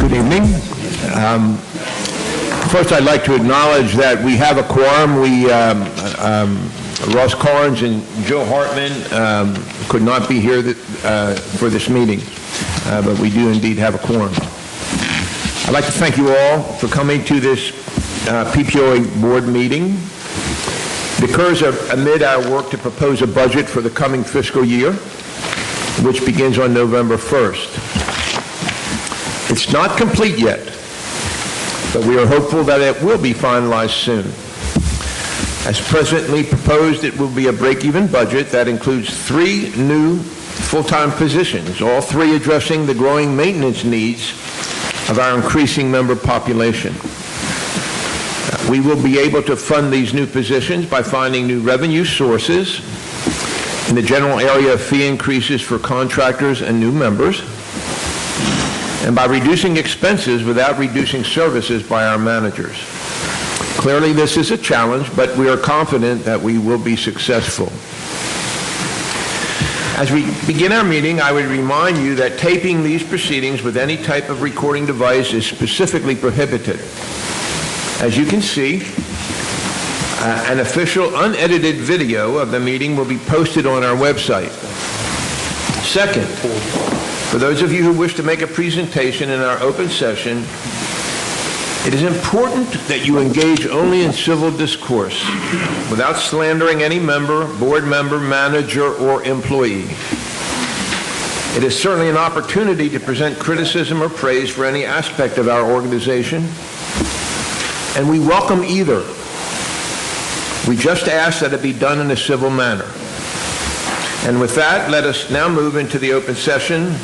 Good evening. First, I'd like to acknowledge that we have a quorum. Ross Carnes and Joe Hartman could not be here for this meeting, but we do indeed have a quorum. I'd like to thank you all for coming to this PPOA board meeting. It occurs amid our work to propose a budget for the coming fiscal year, which begins on November 1st. It's not complete yet, but we are hopeful that it will be finalized soon. As presently proposed, it will be a break-even budget that includes 3 new full-time positions, all 3 addressing the growing maintenance needs of our increasing member population. We will be able to fund these new positions by finding new revenue sources in the general area of fee increases for contractors and new members, and by reducing expenses without reducing services by our managers. Clearly, this is a challenge, but we are confident that we will be successful. As we begin our meeting, I would remind you that taping these proceedings with any type of recording device is specifically prohibited. As you can see, an official unedited video of the meeting will be posted on our website. Second, for those of you who wish to make a presentation in our open session, it is important that you engage only in civil discourse without slandering any member, board member, manager, or employee. It is certainly an opportunity to present criticism or praise for any aspect of our organization, and we welcome either. We just ask that it be done in a civil manner. And with that, let us now move into the open session.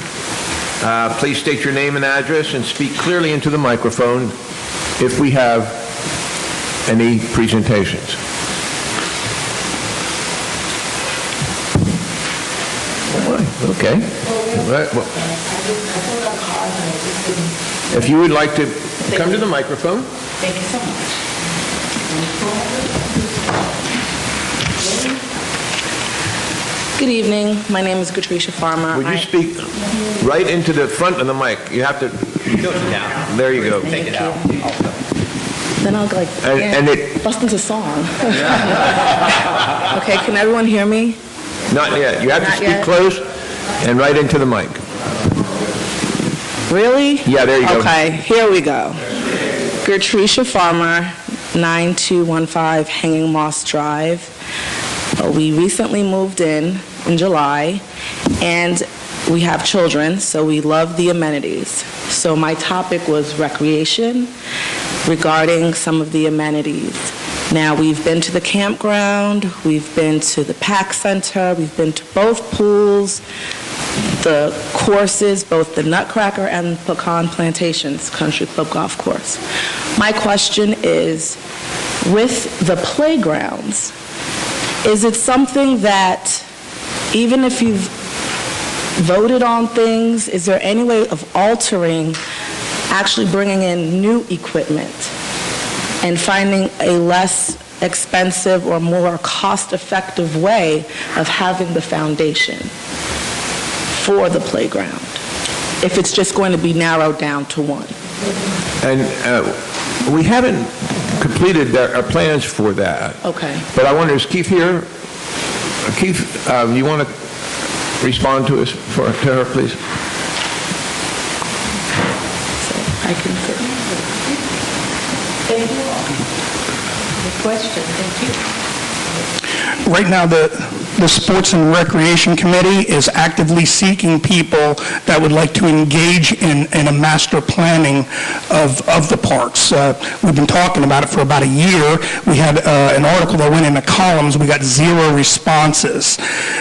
Please state your name and address and speak clearly into the microphone if we have any presentations. Okay. Well, if you would like to come to the microphone. Thank you so much. Good evening. My name is Patricia Farmer. Would you speak right into the front of the mic? You have to. Tilt it down. There you go. Take it out. Then I'll like and it bust into song. Okay, can everyone hear me? Not yet. You have to speak yet. close and right into the mic. Really? Yeah, there you go. Okay, here we go. Gertrucia Farmer, 9215 Hanging Moss Drive. We recently moved in July, and we have children, so we love the amenities. So my topic was recreation regarding some of the amenities. Now, we've been to the campground, we've been to the PAC Center, we've been to both pools, the courses, both the Nutcracker and Pecan Plantations Country Club Golf Course. My question is, with the playgrounds, is it something that, even if you've voted on things, is there any way of altering, actually bringing in new equipment and finding a less expensive or more cost-effective way of having the foundation for the playground, if it's just going to be narrowed down to one? And we haven't completed our plans for that. Okay. But I wonder, is Keith here? Keith, you want to respond to us to her, please? So I can sit. Thank you. Good question. Thank you. Right now, the Sports and Recreation Committee is actively seeking people that would like to engage in a master planning of the parks. We've been talking about it for about a year. We had an article that went into columns. We got 0 responses.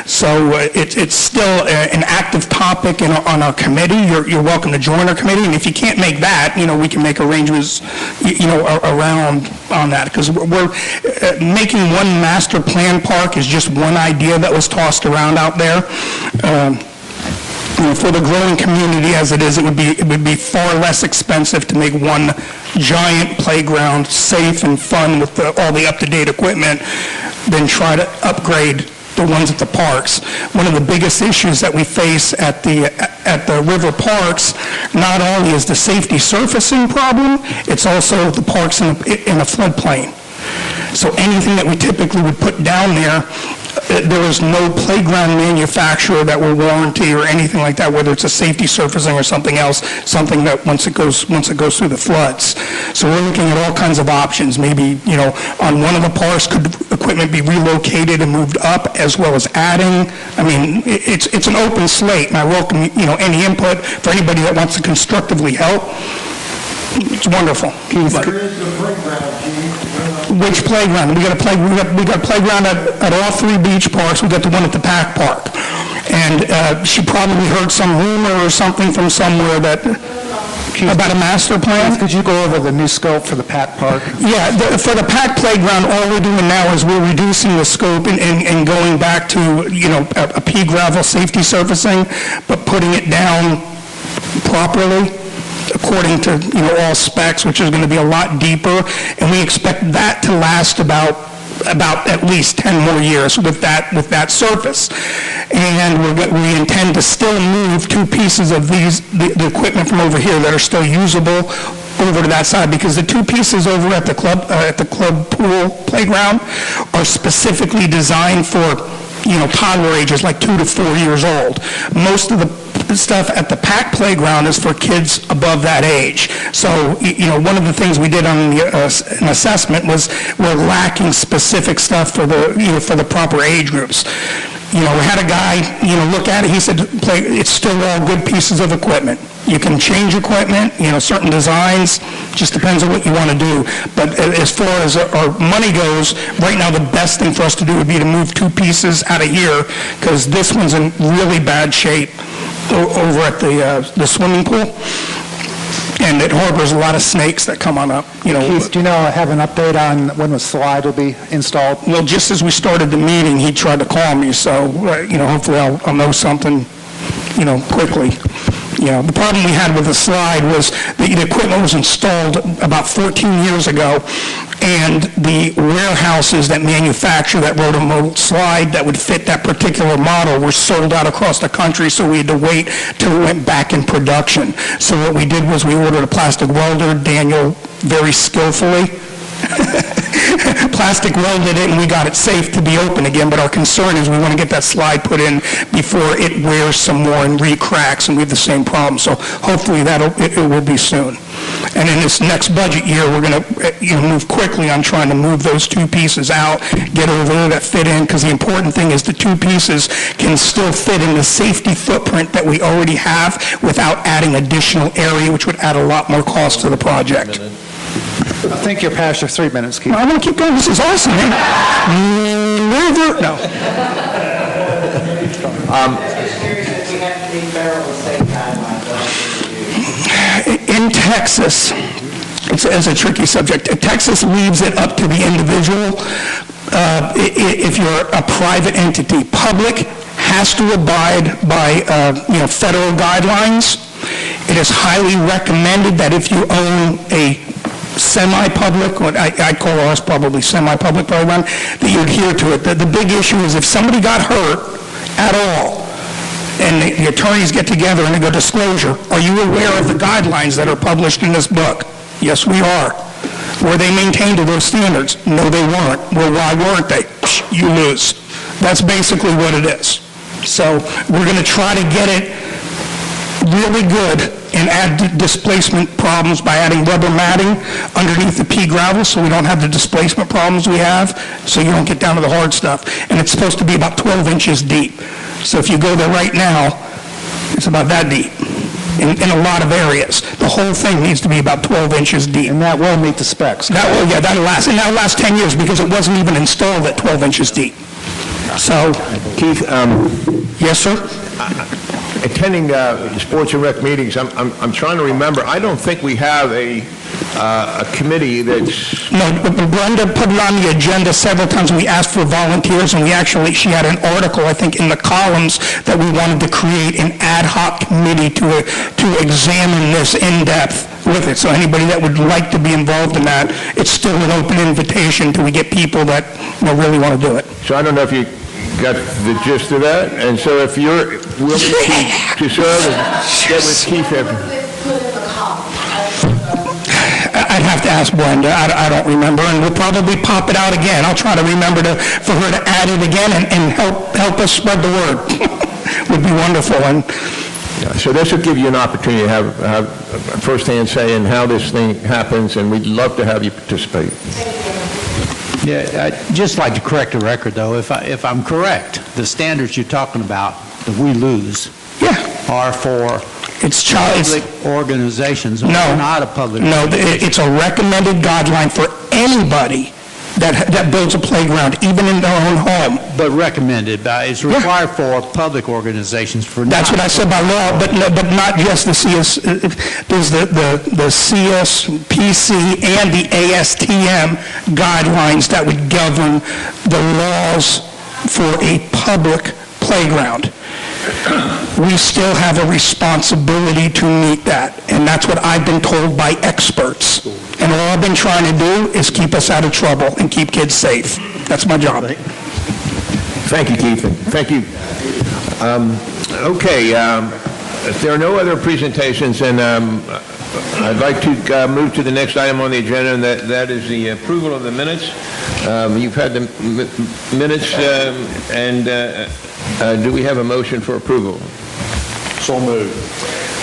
So it's still an active topic on our committee. You're welcome to join our committee, and if you can't make that, we can make arrangements, around on that, because we're making one master plan park is just one idea that was tossed around out there. For the growing community as it is, it would be far less expensive to make one giant playground safe and fun with all the up-to-date equipment than try to upgrade the ones at the parks. One of the biggest issues that we face at the river parks, not only is the safety surfacing problem, it's also the parks in a floodplain. So anything that we typically would put down there is no playground manufacturer that will warranty or anything like that, whether it's a safety surfacing or something else, something that once it goes through the floods. So we're looking at all kinds of options. Maybe, on one of the parks, could equipment be relocated and moved up, as well as adding? I mean, it's an open slate, and I welcome, any input for anybody that wants to constructively help. It's wonderful. Which playground? We got a playground at all three beach parks. We got the one at the Pack Park. And she probably heard some rumor or something from somewhere about a master plan. Could you go over the new scope for the Pack Park? Yeah, for the Pack Playground, all we're doing now is we're reducing the scope and going back to, a pea gravel safety surfacing, but putting it down properly, according to, all specs, which is going to be a lot deeper, and we expect that to last about at least 10 more years with that surface. And we intend to still move two pieces of the equipment from over here that are still usable over to that side, because the two pieces over at the club pool playground are specifically designed for toddler ages, like 2 to 4 years old. Most of the stuff at the Pack Playground is for kids above that age. So, one of the things we did on an assessment was we're lacking specific stuff for the proper age groups. We had a guy, look at it, he said, it's still all good pieces of equipment. You can change equipment, certain designs, just depends on what you want to do. But as far as our money goes, right now the best thing for us to do would be to move two pieces out of here, because this one's in really bad shape over at the swimming pool. And it harbors a lot of snakes that come on up. Keith, do you have an update on when the slide will be installed? Well, just as we started the meeting, he tried to call me, so, hopefully I'll know something, quickly. The problem we had with the slide was the equipment was installed about 14 years ago, and the warehouses that manufacture that rotomobile slide that would fit that particular model were sold out across the country, so we had to wait till it went back in production. So what we did was we ordered a plastic welder. Daniel very skillfully plastic welded it, and we got it safe to be open again. But our concern is we want to get that slide put in before it wears some more and re-cracks, and we have the same problem. So hopefully it will be soon. And in this next budget year, we're going to move quickly on trying to move those two pieces out, get over there that fit in, because the important thing is the two pieces can still fit in the safety footprint that we already have without adding additional area, which would add a lot more cost to the project. I think you're past your 3 minutes, Keith. I want to keep going. This is awesome, man. No. In Texas, it's a tricky subject. Texas leaves it up to the individual. If you're a private entity, public has to abide by federal guidelines. It is highly recommended that if you own a semi-public, or I'd call ours probably semi-public program, that you adhere to it. The big issue is if somebody got hurt at all, and the attorneys get together and they go, disclosure, are you aware of the guidelines that are published in this book? Yes, we are. Were they maintained to those standards? No, they weren't. Well, why weren't they? You lose. That's basically what it is. So we're going to try to get it really good and add displacement problems by adding rubber matting underneath the pea gravel, so we don't have the displacement problems we have, so you don't get down to the hard stuff. And it's supposed to be about 12 inches deep. So if you go there right now, it's about that deep in a lot of areas. The whole thing needs to be about 12 inches deep. And that will meet the specs. That'll last. And that'll last 10 years because it wasn't even installed at 12 inches deep. So, Keith, yes, sir? attending sports and rec meetings, I'm trying to remember. I don't think we have a committee that's... No, Brenda put it on the agenda several times. We asked for volunteers, and she had an article, I think, in the columns that we wanted to create an ad hoc committee to examine this in depth with it. So anybody that would like to be involved in that, it's still an open invitation till we get people that really want to do it. So I don't know if you got the gist of that? And so if you're willing to serve and get with Keith after. I'd have to ask Brenda. I don't remember, and we'll probably pop it out again. I'll try to remember for her to add it again and help us spread the word. Would be wonderful. And so this will give you an opportunity to have a first-hand say in how this thing happens, and we'd love to have you participate. Yeah, I'd just like to correct the record, though. If I'm correct, the standards you're talking about that we lose are for public organizations. No, not a public organization. It's a recommended guideline for anybody that builds a playground, even in their own home. But recommended, it's required for public organizations. That's what I said by law, but not just the CS. There's the CSPC and the ASTM guidelines that would govern the laws for a public playground. We still have a responsibility to meet that, and that's what I've been told by experts. And all I've been trying to do is keep us out of trouble and keep kids safe. That's my job. Thank you, Keith. Thank you. Okay, if there are no other presentations, then I'd like to move to the next item on the agenda, and that is the approval of the minutes. You've had the minutes, and do we have a motion for approval? So moved.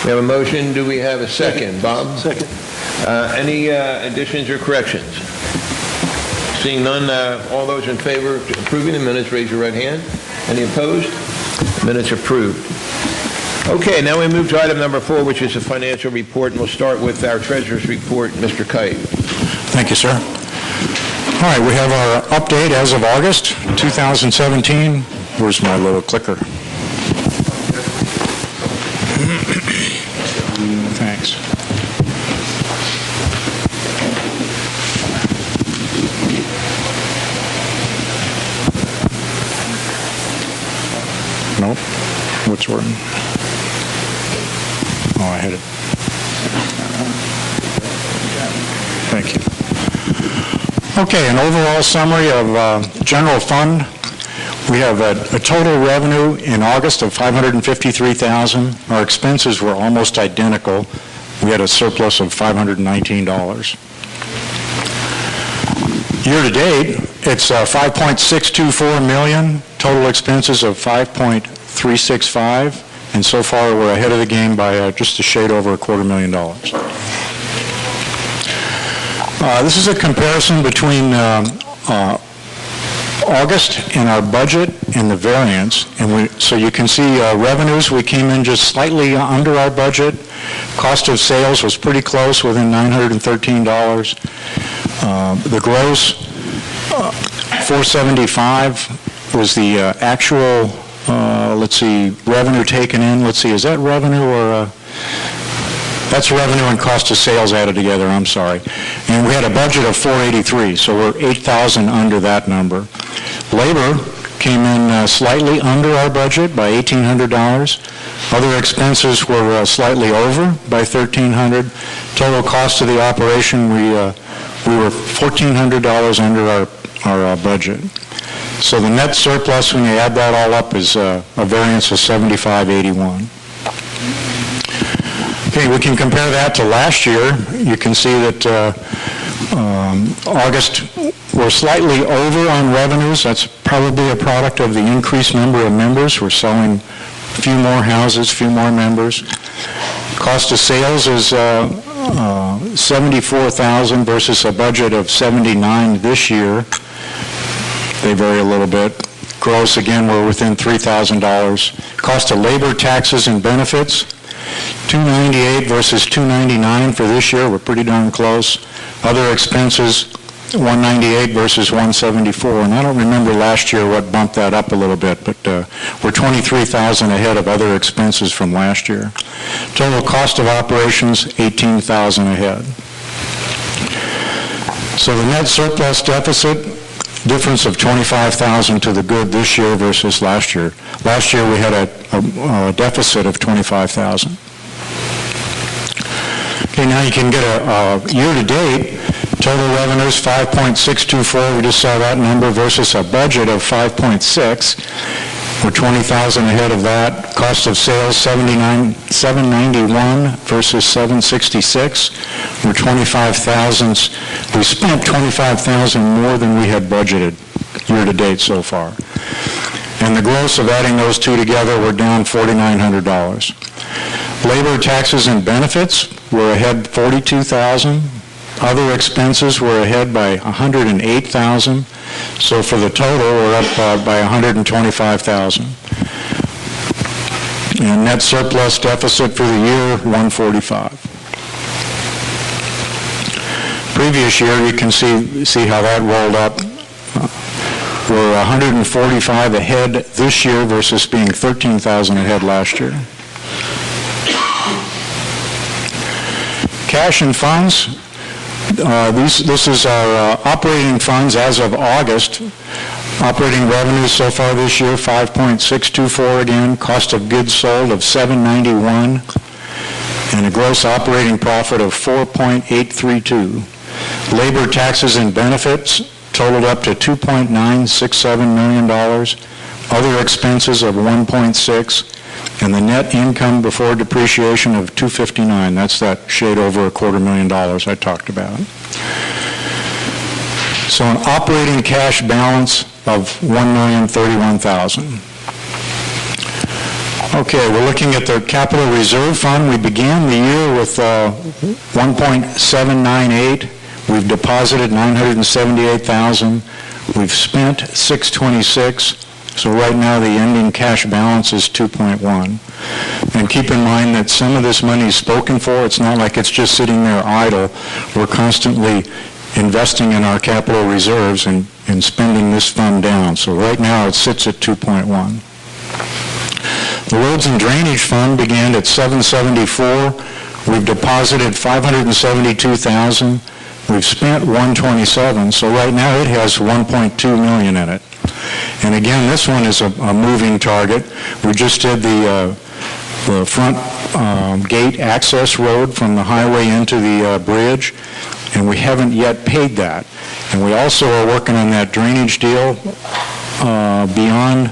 We have a motion. Do we have a second? Bob? Second. Any additions or corrections? Seeing none, all those in favor of approving the minutes, raise your right hand. Any opposed? Minutes approved. Okay, now we move to item number 4, which is a financial report, and we'll start with our treasurer's report, Mr. Kite. Thank you, sir. All right, we have our update as of August 2017. Where's my little clicker? Thanks. Nope. What's working? Oh, I had it. Thank you. Okay, an overall summary of general fund. We have a total revenue in August of $553,000. Our expenses were almost identical. We had a surplus of $519. Year to date, it's $5.624 million. Total expenses of $5.365, and so far we're ahead of the game by just a shade over $250,000. This is a comparison between August and our budget and the variance, and so you can see revenues, we came in just slightly under our budget. Cost of sales was pretty close, within $913. The gross, $475 was the actual, let's see, revenue taken in. Let's see, is that revenue or... That's revenue and cost of sales added together, I'm sorry. And we had a budget of $483, so we're $8,000 under that number. Labor came in slightly under our budget by $1,800. Other expenses were slightly over by $1,300. Total cost of the operation, we were $1,400 under our budget. So the net surplus, when you add that all up, is a variance of $75.81. Okay, we can compare that to last year. You can see that August, we're slightly over on revenues. That's probably a product of the increased number of members. We're selling a few more houses, a few more members. Cost of sales is $74,000 versus a budget of $79,000 this year. They vary a little bit. Gross, again, we're within $3,000. Cost of labor, taxes, and benefits, $298 versus $299 for this year. We're pretty darn close. Other expenses, $198 versus $174. And I don't remember last year what bumped that up a little bit, but we're $23,000 ahead of other expenses from last year. Total cost of operations, $18,000 ahead. So the net surplus deficit, difference of $25,000 to the good this year versus last year. Last year we had a deficit of $25,000. Okay, now you can get a year-to-date Total revenues, 5.624, we just saw that number, versus a budget of 5.6. We're 20,000 ahead of that. Cost of sales, 791 versus 766. We're 25,000. We spent 25,000 more than we had budgeted year-to-date so far. And the gross of adding those two together, we're down $4,900. Labor, taxes, and benefits, we're ahead 42,000. Other expenses were ahead by 108,000. So for the total, we're up by 125,000. And net surplus deficit for the year, 145. Previous year, you can see how that rolled up. We're 145 ahead this year versus being 13,000 ahead last year. Cash and funds. This is our operating funds as of August. Operating revenues so far this year, 5.624 again. Cost of goods sold of 791, and a gross operating profit of 4.832. Labor, taxes, and benefits totaled up to $2.967 million. Other expenses of 1.6. And the net income before depreciation of $259. That's that shade over $250,000 I talked about. So an operating cash balance of $1,031,000. Okay, we're looking at the capital reserve fund. We began the year with 1.798. We've deposited $978,000. We've spent $626. So right now, the ending cash balance is 2.1. And keep in mind that some of this money is spoken for. It's not like it's just sitting there idle. We're constantly investing in our capital reserves and spending this fund down. So right now, it sits at 2.1. The roads and drainage fund began at 774. We've deposited 572,000. We've spent 127. So right now, it has 1.2 million in it. And again, this one is a moving target. We just did the front gate access road from the highway into the bridge, and we haven't yet paid that. And we also are working on that drainage deal beyond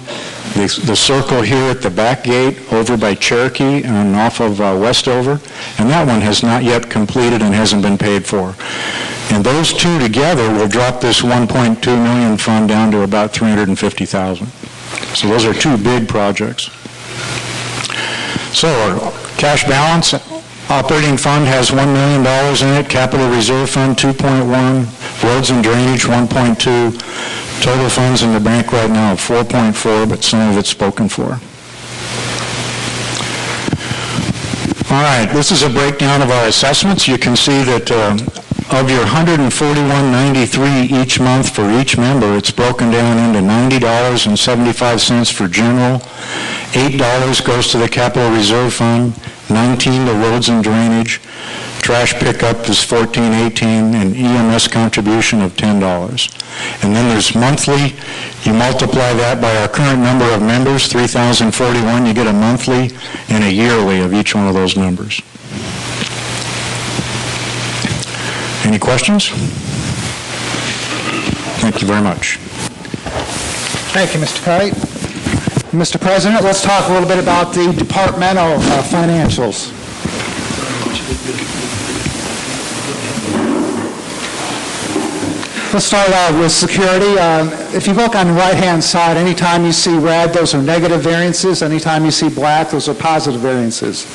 the circle here at the back gate over by Cherokee and off of Westover, and that one has not yet completed and hasn't been paid for. And those two together will drop this 1.2 million fund down to about 350,000. So those are two big projects. So our cash balance, operating fund has $1 million in it, capital reserve fund 2.1, roads and drainage 1.2, total funds in the bank right now of 4.4, but some of it's spoken for. All right, this is a breakdown of our assessments. You can see that of your $141.93 each month for each member, it's broken down into $90.75 for general, $8 goes to the capital reserve fund, $19 to roads and drainage, trash pickup is $14.18, and EMS contribution of $10. And then there's monthly. You multiply that by our current number of members, 3,041, you get a monthly and a yearly of each one of those numbers. Any questions? Thank you very much. Thank you, Mr. Kite. Mr. President, let's talk a little bit about the departmental financials. Let's start out with security. If you look on the right-hand side, anytime you see red, those are negative variances. Anytime you see black, those are positive variances.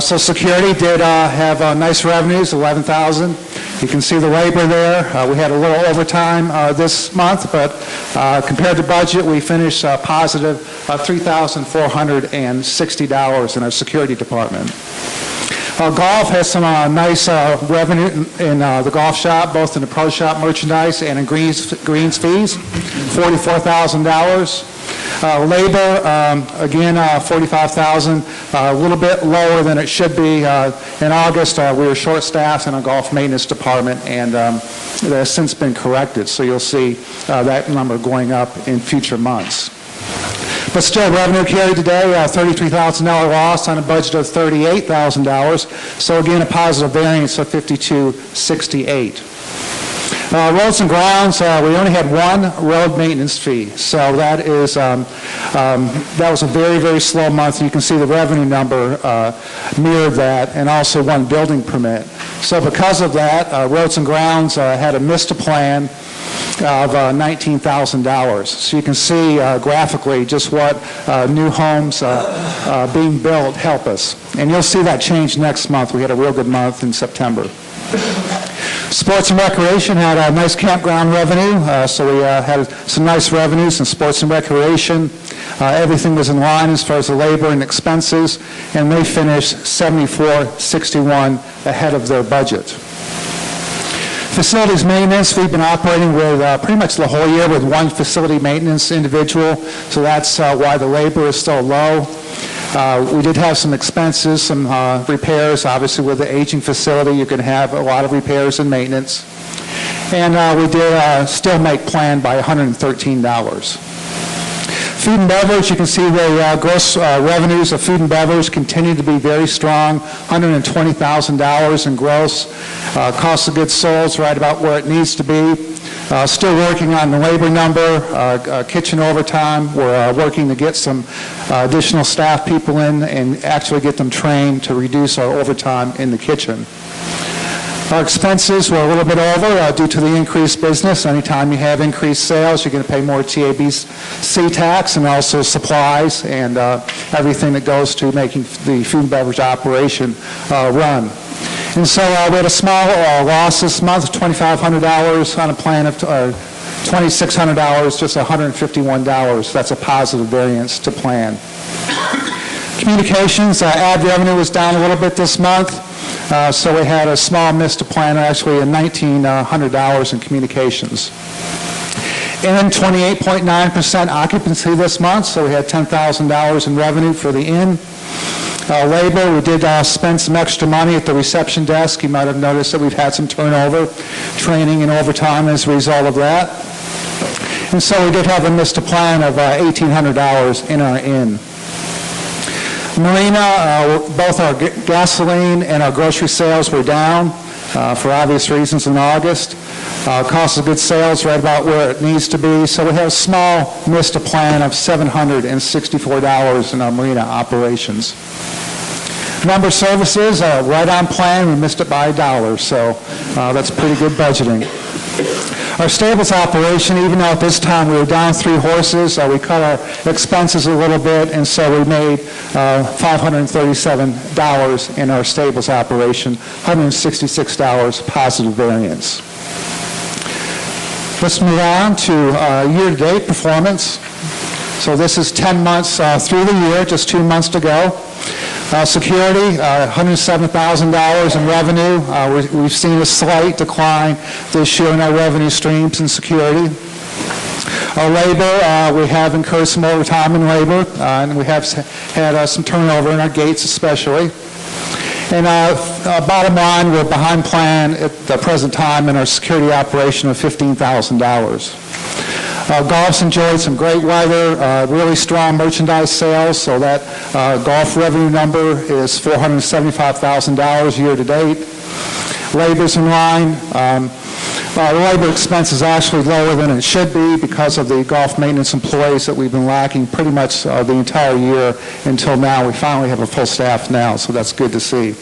So security did have nice revenues, $11,000. You can see the labor there. We had a little overtime this month, but compared to budget, we finished positive $3,460 in our security department. Golf has some nice revenue in the golf shop, both in the pro shop merchandise and in greens fees, $44,000. Labor, again, $45,000, a little bit lower than it should be. In August, we were short-staffed in our golf maintenance department, and that has since been corrected. So you'll see that number going up in future months. But still, revenue carried today, $33,000 loss on a budget of $38,000. So again, a positive variance of $52,688. Roads and grounds, we only had one road maintenance fee, so that is that was a very, very slow month. You can see the revenue number mirrored that, and also one building permit. So because of that, roads and grounds had a missed plan of $19,000. So you can see graphically just what new homes being built help us. And you'll see that change next month. We had a real good month in September. Sports and recreation had a nice campground revenue, so we had some nice revenues in sports and recreation. Everything was in line as far as the labor and expenses, and they finished $74.61 ahead of their budget. Facilities maintenance, we've been operating with pretty much the whole year with one facility maintenance individual, so that's why the labor is still low. We did have some expenses, some repairs. Obviously, with the aging facility, you can have a lot of repairs and maintenance. And we did still make plan by $113. Food and beverage, you can see the gross revenues of food and beverage continue to be very strong, $120,000 in gross. Cost of goods sold is right about where it needs to be. Still working on the labor number, kitchen overtime. We're working to get some additional staff people in and actually get them trained to reduce our overtime in the kitchen. Our expenses were a little bit over due to the increased business. Anytime you have increased sales, you're going to pay more TABC tax and also supplies and everything that goes to making the food and beverage operation run. And so we had a small loss this month, $2,500 on a plan of $2,600, just $151. That's a positive variance to plan. Communications, ad revenue was down a little bit this month. So we had a small miss to plan, actually $1,900 in communications. Inn, 28.9% occupancy this month, so we had $10,000 in revenue for the inn. Labor, we did spend some extra money at the reception desk. You might have noticed that we've had some turnover, training and overtime as a result of that. And so we did have a miss to plan of $1,800 in our inn. Marina, both our gasoline and our grocery sales were down for obvious reasons in August. Cost of goods sales right about where it needs to be. So we have a small miss to plan of $764 in our marina operations. Member services, right on plan. We missed it by $1, so that's pretty good budgeting. Our stables operation, even though at this time we were down 3 horses, we cut our expenses a little bit, and so we made $537 in our stables operation, $166 positive variance. Let's move on to year-to-date performance. So this is 10 months through the year, just 2 months to go. Security, $107,000 in revenue. We've seen a slight decline this year in our revenue streams in security. Our labor, we have incurred some overtime in labor, and we have had some turnover in our gates especially. And bottom line, we're behind plan at the present time in our security operation of $15,000. Golf's enjoyed some great weather, really strong merchandise sales, so that golf revenue number is $475,000 year to date. Labor's in line. The labor expense is actually lower than it should be because of the golf maintenance employees that we've been lacking pretty much the entire year until now. We finally have a full staff now, so that's good to see.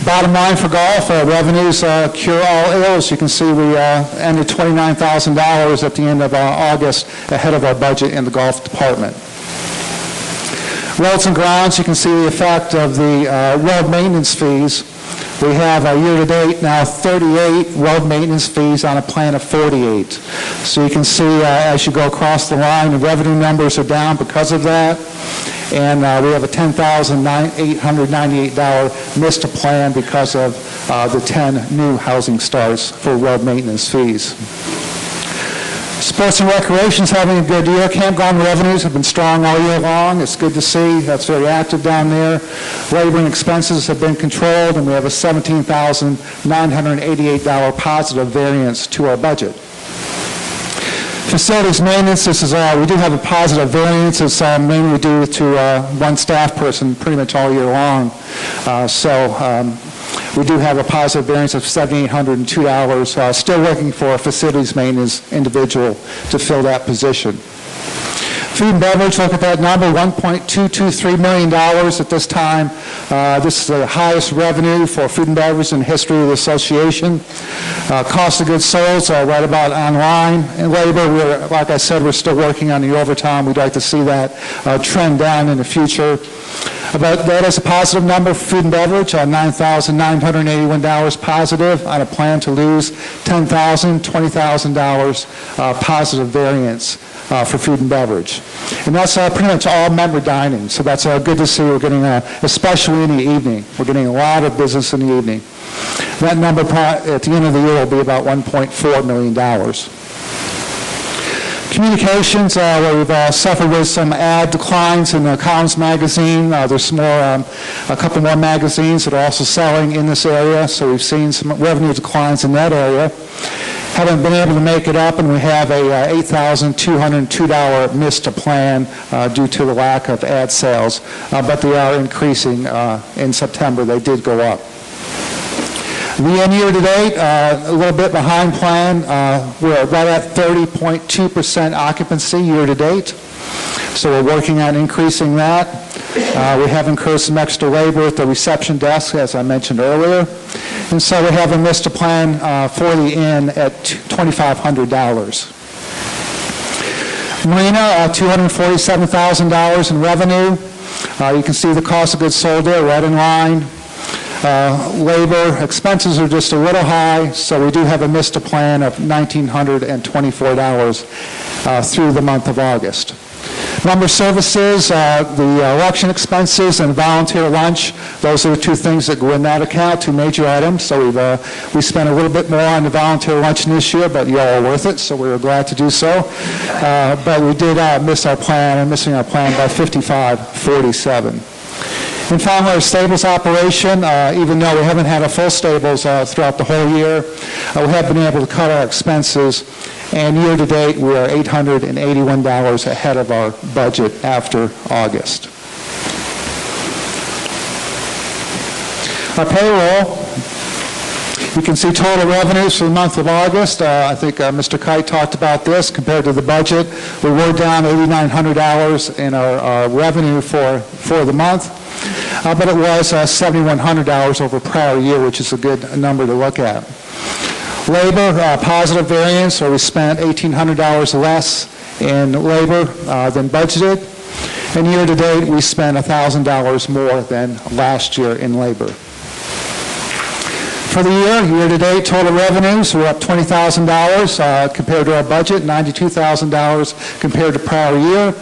Bottom line for golf, revenues cure all ills. You can see we ended $29,000 at the end of August ahead of our budget in the golf department. Roads and grounds, you can see the effect of the road maintenance fees. We have year-to-date now 38 road maintenance fees on a plan of 48. So you can see as you go across the line, the revenue numbers are down because of that. And we have a $10,898 missed to plan because of the 10 new housing starts for road maintenance fees. Sports and recreation is having a good year. Campground revenues have been strong all year long. It's good to see. That's very active down there. Labor and expenses have been controlled, and we have a $17,988 positive variance to our budget. Facilities maintenance, this is we do have a positive variance. It's mainly due to one staff person pretty much all year long. we do have a positive variance of $7,802, still looking for a facilities maintenance individual to fill that position. Food and beverage, look at that number, $1.223 million at this time. This is the highest revenue for food and beverage in the history of the association. Cost of goods sold, right about online. And labor, like I said, we're still working on the overtime. We'd like to see that trend down in the future. But that is a positive number for food and beverage, $9,981 positive on a plan to lose $10,000, $20,000 positive variance for food and beverage. And that's pretty much all member dining, so that's good to see. We're getting, especially in the evening, we're getting a lot of business in the evening. That number at the end of the year will be about $1.4 million. Communications, where we've suffered with some ad declines in the Collins magazine. There's some more, a couple more magazines that are also selling in this area, so we've seen some revenue declines in that area. Haven't been able to make it up, and we have a $8,202 missed to plan due to the lack of ad sales, but they are increasing in September. They did go up. The end year to date, a little bit behind plan. We're right at 30.2% occupancy year to date. So we're working on increasing that. We have incurred some extra labor at the reception desk, as I mentioned earlier. And so we have a missed to plan for the inn at $2,500. Marina, $247,000 in revenue. You can see the cost of goods sold there, right in line. Labor expenses are just a little high, so we do have a missed to plan of $1,924 through the month of August. Member services, the election expenses and volunteer lunch, those are the two things that go in that account, two major items. So we spent a little bit more on the volunteer lunch this year, but you all are worth it, so we were glad to do so. But we did miss our plan, and missing our plan by $55.47. And finally, our stables operation, even though we haven't had a full stables throughout the whole year, we have been able to cut our expenses, and year to date, we are $881 ahead of our budget after August. Our payroll, you can see total revenues for the month of August. I think Mr. Kite talked about this. Compared to the budget, we were down $8,900 in our revenue for the month. But it was $7,100 over prior year, which is a good number to look at. Labor, positive variance, where we spent $1,800 less in labor than budgeted. And year to date, we spent $1,000 more than last year in labor. For the year to date, total revenues were up $20,000 compared to our budget, $92,000 compared to prior year.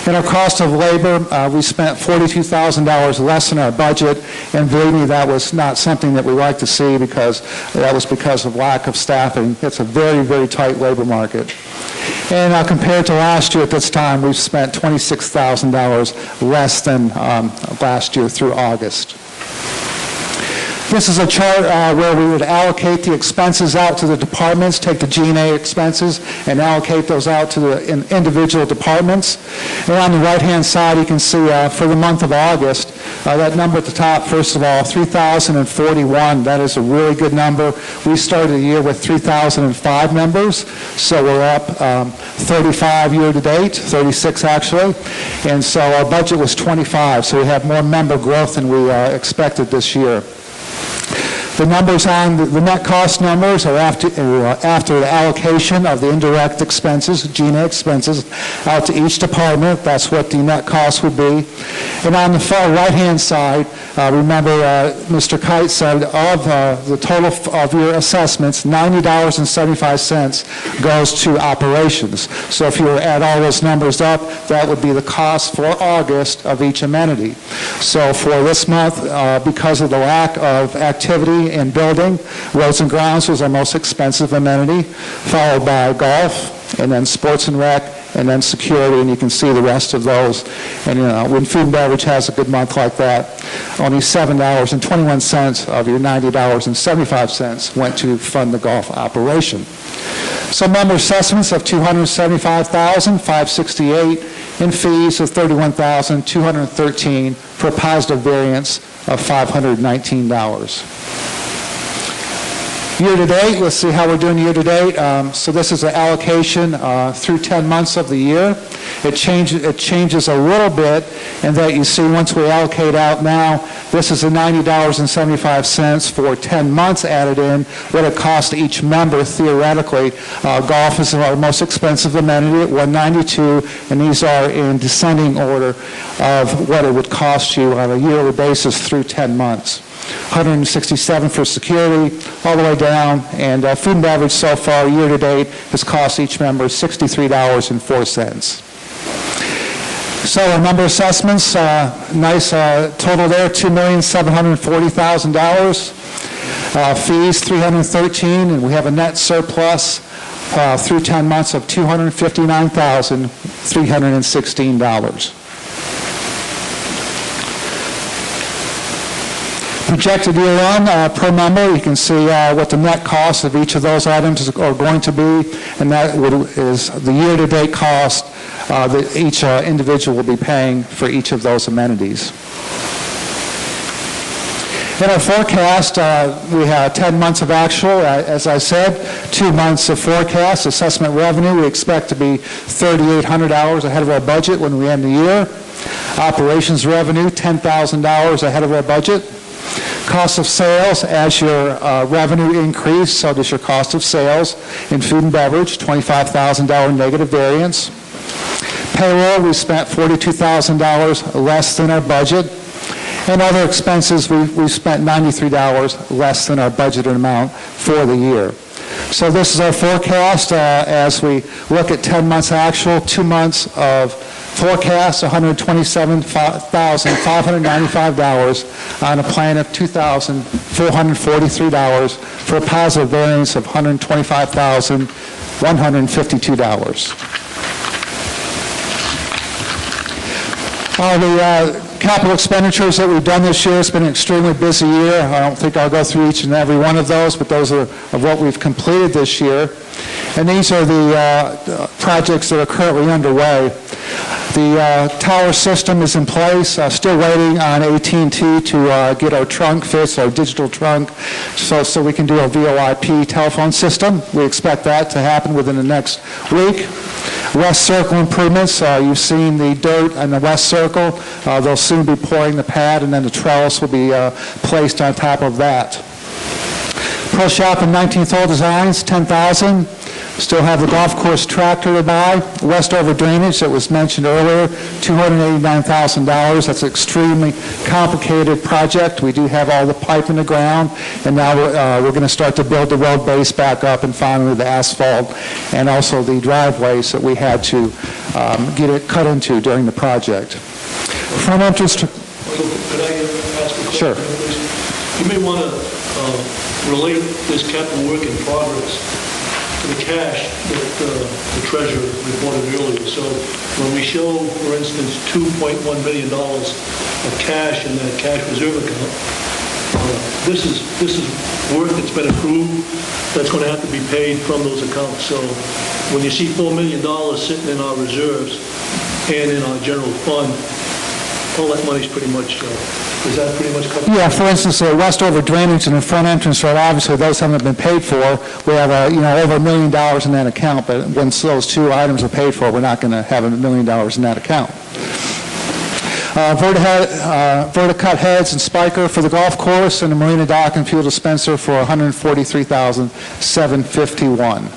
And our cost of labor, we spent $42,000 less than our budget, and believe me, that was not something that we like to see because that was because of lack of staffing. It's a very, very tight labor market. And compared to last year at this time, we've spent $26,000 less than last year through August. This is a chart where we would allocate the expenses out to the departments, take the G&A expenses and allocate those out to the individual departments. And on the right-hand side, you can see for the month of August, that number at the top, first of all, 3,041. That is a really good number. We started the year with 3,005 members, so we're up 35 year to date, 36 actually. And so our budget was 25, so we have more member growth than we expected this year. The numbers on the net cost numbers are after the allocation of the indirect expenses, G&A expenses, out to each department. That's what the net cost would be. And on the far right-hand side, remember Mr. Kite said of the total of your assessments, $90.75 goes to operations. So if you were to add all those numbers up, that would be the cost for August of each amenity. So for this month, because of the lack of activity in building, roads and grounds was our most expensive amenity, followed by golf, and then sports and rec, and then security, and you can see the rest of those. And when food and beverage has a good month like that, only $7.21 of your $90.75 went to fund the golf operation. So member assessments of $275,568 and fees of $31,213 for a positive variance of $519. Year-to-date, let's see how we're doing year-to-date. So this is an allocation through 10 months of the year. It changes a little bit in that you see once we allocate out now, this is a $90.75 for 10 months added in, what it costs each member theoretically. Golf is our most expensive amenity at $192, and these are in descending order of what it would cost you on a yearly basis through 10 months. $167 for security, all the way down, and food and beverage so far year-to-date has cost each member $63.04. So our member assessments, nice total there, $2,740,000. Fees, $313, and we have a net surplus through 10 months of $259,316. Projected year one per member, you can see what the net cost of each of those items are going to be, and that is the year-to-date cost that each individual will be paying for each of those amenities. In our forecast, we have 10 months of actual, as I said, 2 months of forecast. Assessment revenue, we expect to be $3,800 ahead of our budget when we end the year. Operations revenue, $10,000 ahead of our budget. Cost of sales, as your revenue increase, so does your cost of sales. In food and beverage, $25,000 negative variance. Payroll, we spent $42,000 less than our budget. And other expenses, we spent $93 less than our budgeted amount for the year. So this is our forecast as we look at 10 months actual, 2 months of forecast, $127,595 on a plan of $2,443 for a positive variance of $125,152. The capital expenditures that we've done this year, it's been an extremely busy year. I don't think I'll go through each and every one of those, but those are of what we've completed this year. And these are the projects that are currently underway. The tower system is in place, still waiting on AT&T to get our trunk fixed, our digital trunk, so we can do a VoIP telephone system. We expect that to happen within the next week. West Circle improvements, you've seen the dirt on the West Circle. They'll soon be pouring the pad, and then the trellis will be placed on top of that. Pro Shop and 19th Hole Designs, $10,000. Still have the golf course tractor to buy. Westover drainage that was mentioned earlier, $289,000. That's an extremely complicated project. We do have all the pipe in the ground, and now we're going to start to build the road base back up, and finally the asphalt, and also the driveways that we had to get it cut into during the project. Front entrance. Could I ask a question? Sure. You may want to relate this capital work in progress to the cash that the treasurer reported earlier. So when we show, for instance, $2.1 million of cash in that cash reserve account, this is work that's been approved that's going to have to be paid from those accounts. So when you see $4 million sitting in our reserves and in our general fund, all that money's pretty much, is that pretty much covered? Yeah, for instance, Westover drainage and the front entrance road, obviously those haven't been paid for. We have over $1 million in that account, but once those two items are paid for, we're not going to have $1 million in that account. Verticut heads and spiker for the golf course, and the marina dock and fuel dispenser for $143,751.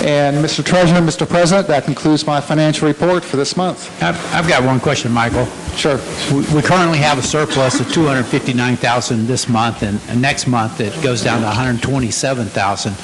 And Mr. Treasurer, Mr. President, that concludes my financial report for this month. I've got one question, Michael. Sure. We currently have a surplus of $259,000 this month, and next month it goes down to $127,000.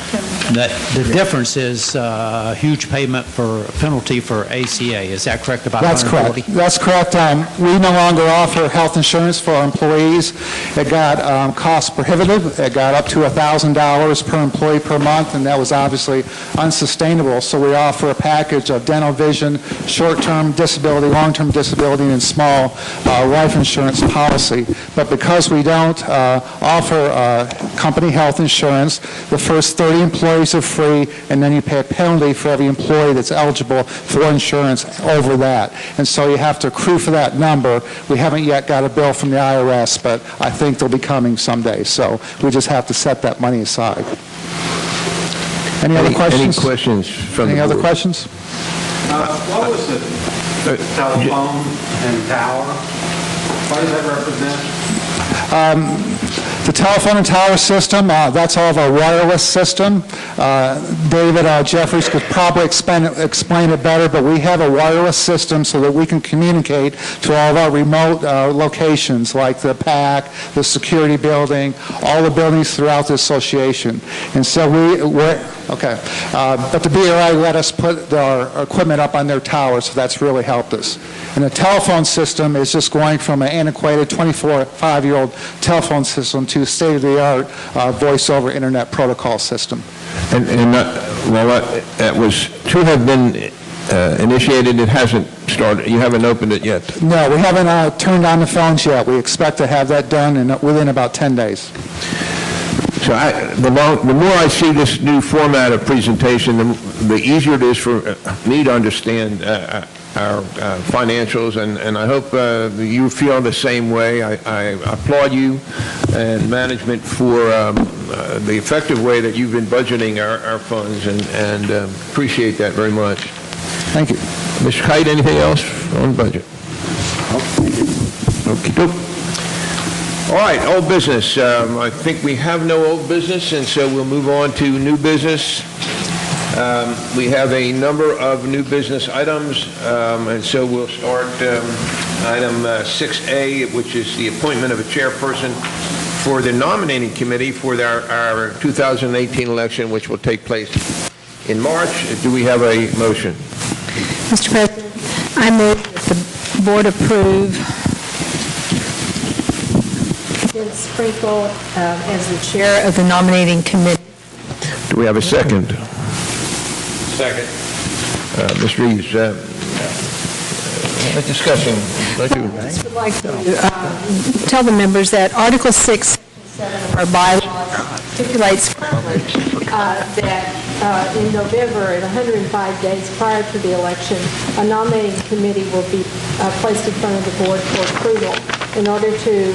The difference is a huge payment for a penalty for ACA. Is that correct about That's correct. That's correct. We no longer offer health insurance for our employees. It got cost prohibitive. It got up to $1,000 per employee per month, and that was obviously unsustainable. So we offer a package of dental, vision, short-term disability, long-term disability, and small traditional life insurance policy. But because we don't offer company health insurance, the first 30 employees are free, and then you pay a penalty for every employee that's eligible for insurance over that. And so you have to accrue for that number. We haven't yet got a bill from the IRS, but I think they'll be coming someday. So we just have to set that money aside. Any other questions? Any questions from the Any other board? questions? What was the telephone and tower? What does that represent? The telephone and tower system, that's all of our wireless system. David Jeffries could probably explain it better, but we have a wireless system so that we can communicate to all of our remote locations, like the PAC, the security building, all the buildings throughout the association. And so but the BRI let us put our equipment up on their towers, so that's really helped us. And the telephone system is just going from an antiquated 25-year-old telephone system to state-of-the-art voice-over internet protocol system. And that was to have been initiated. It hasn't started. You haven't opened it yet. No, we haven't turned on the phones yet. We expect to have that done within about 10 days. So the more I see this new format of presentation, the easier it is for me to understand our financials, and I hope you feel the same way. I applaud you and management for the effective way that you've been budgeting our funds, and appreciate that very much. Thank you. Mr. Kite, anything else on budget? Okay. All right, old business. I think we have no old business, and so we'll move on to new business. We have a number of new business items, and so we'll start item 6A, which is the appointment of a chairperson for the nominating committee for our 2018 election, which will take place in March. Do we have a motion? Mr. President, I move that the board approve Vince Sprinkle as the chair of the nominating committee. Do we have a second? Second. Ms. Reeves, a discussion. I just would like to tell the members that Article 6, Section 7 of our bylaws stipulates currently that in November, at 105 days prior to the election, a nominating committee will be placed in front of the board for approval. In order to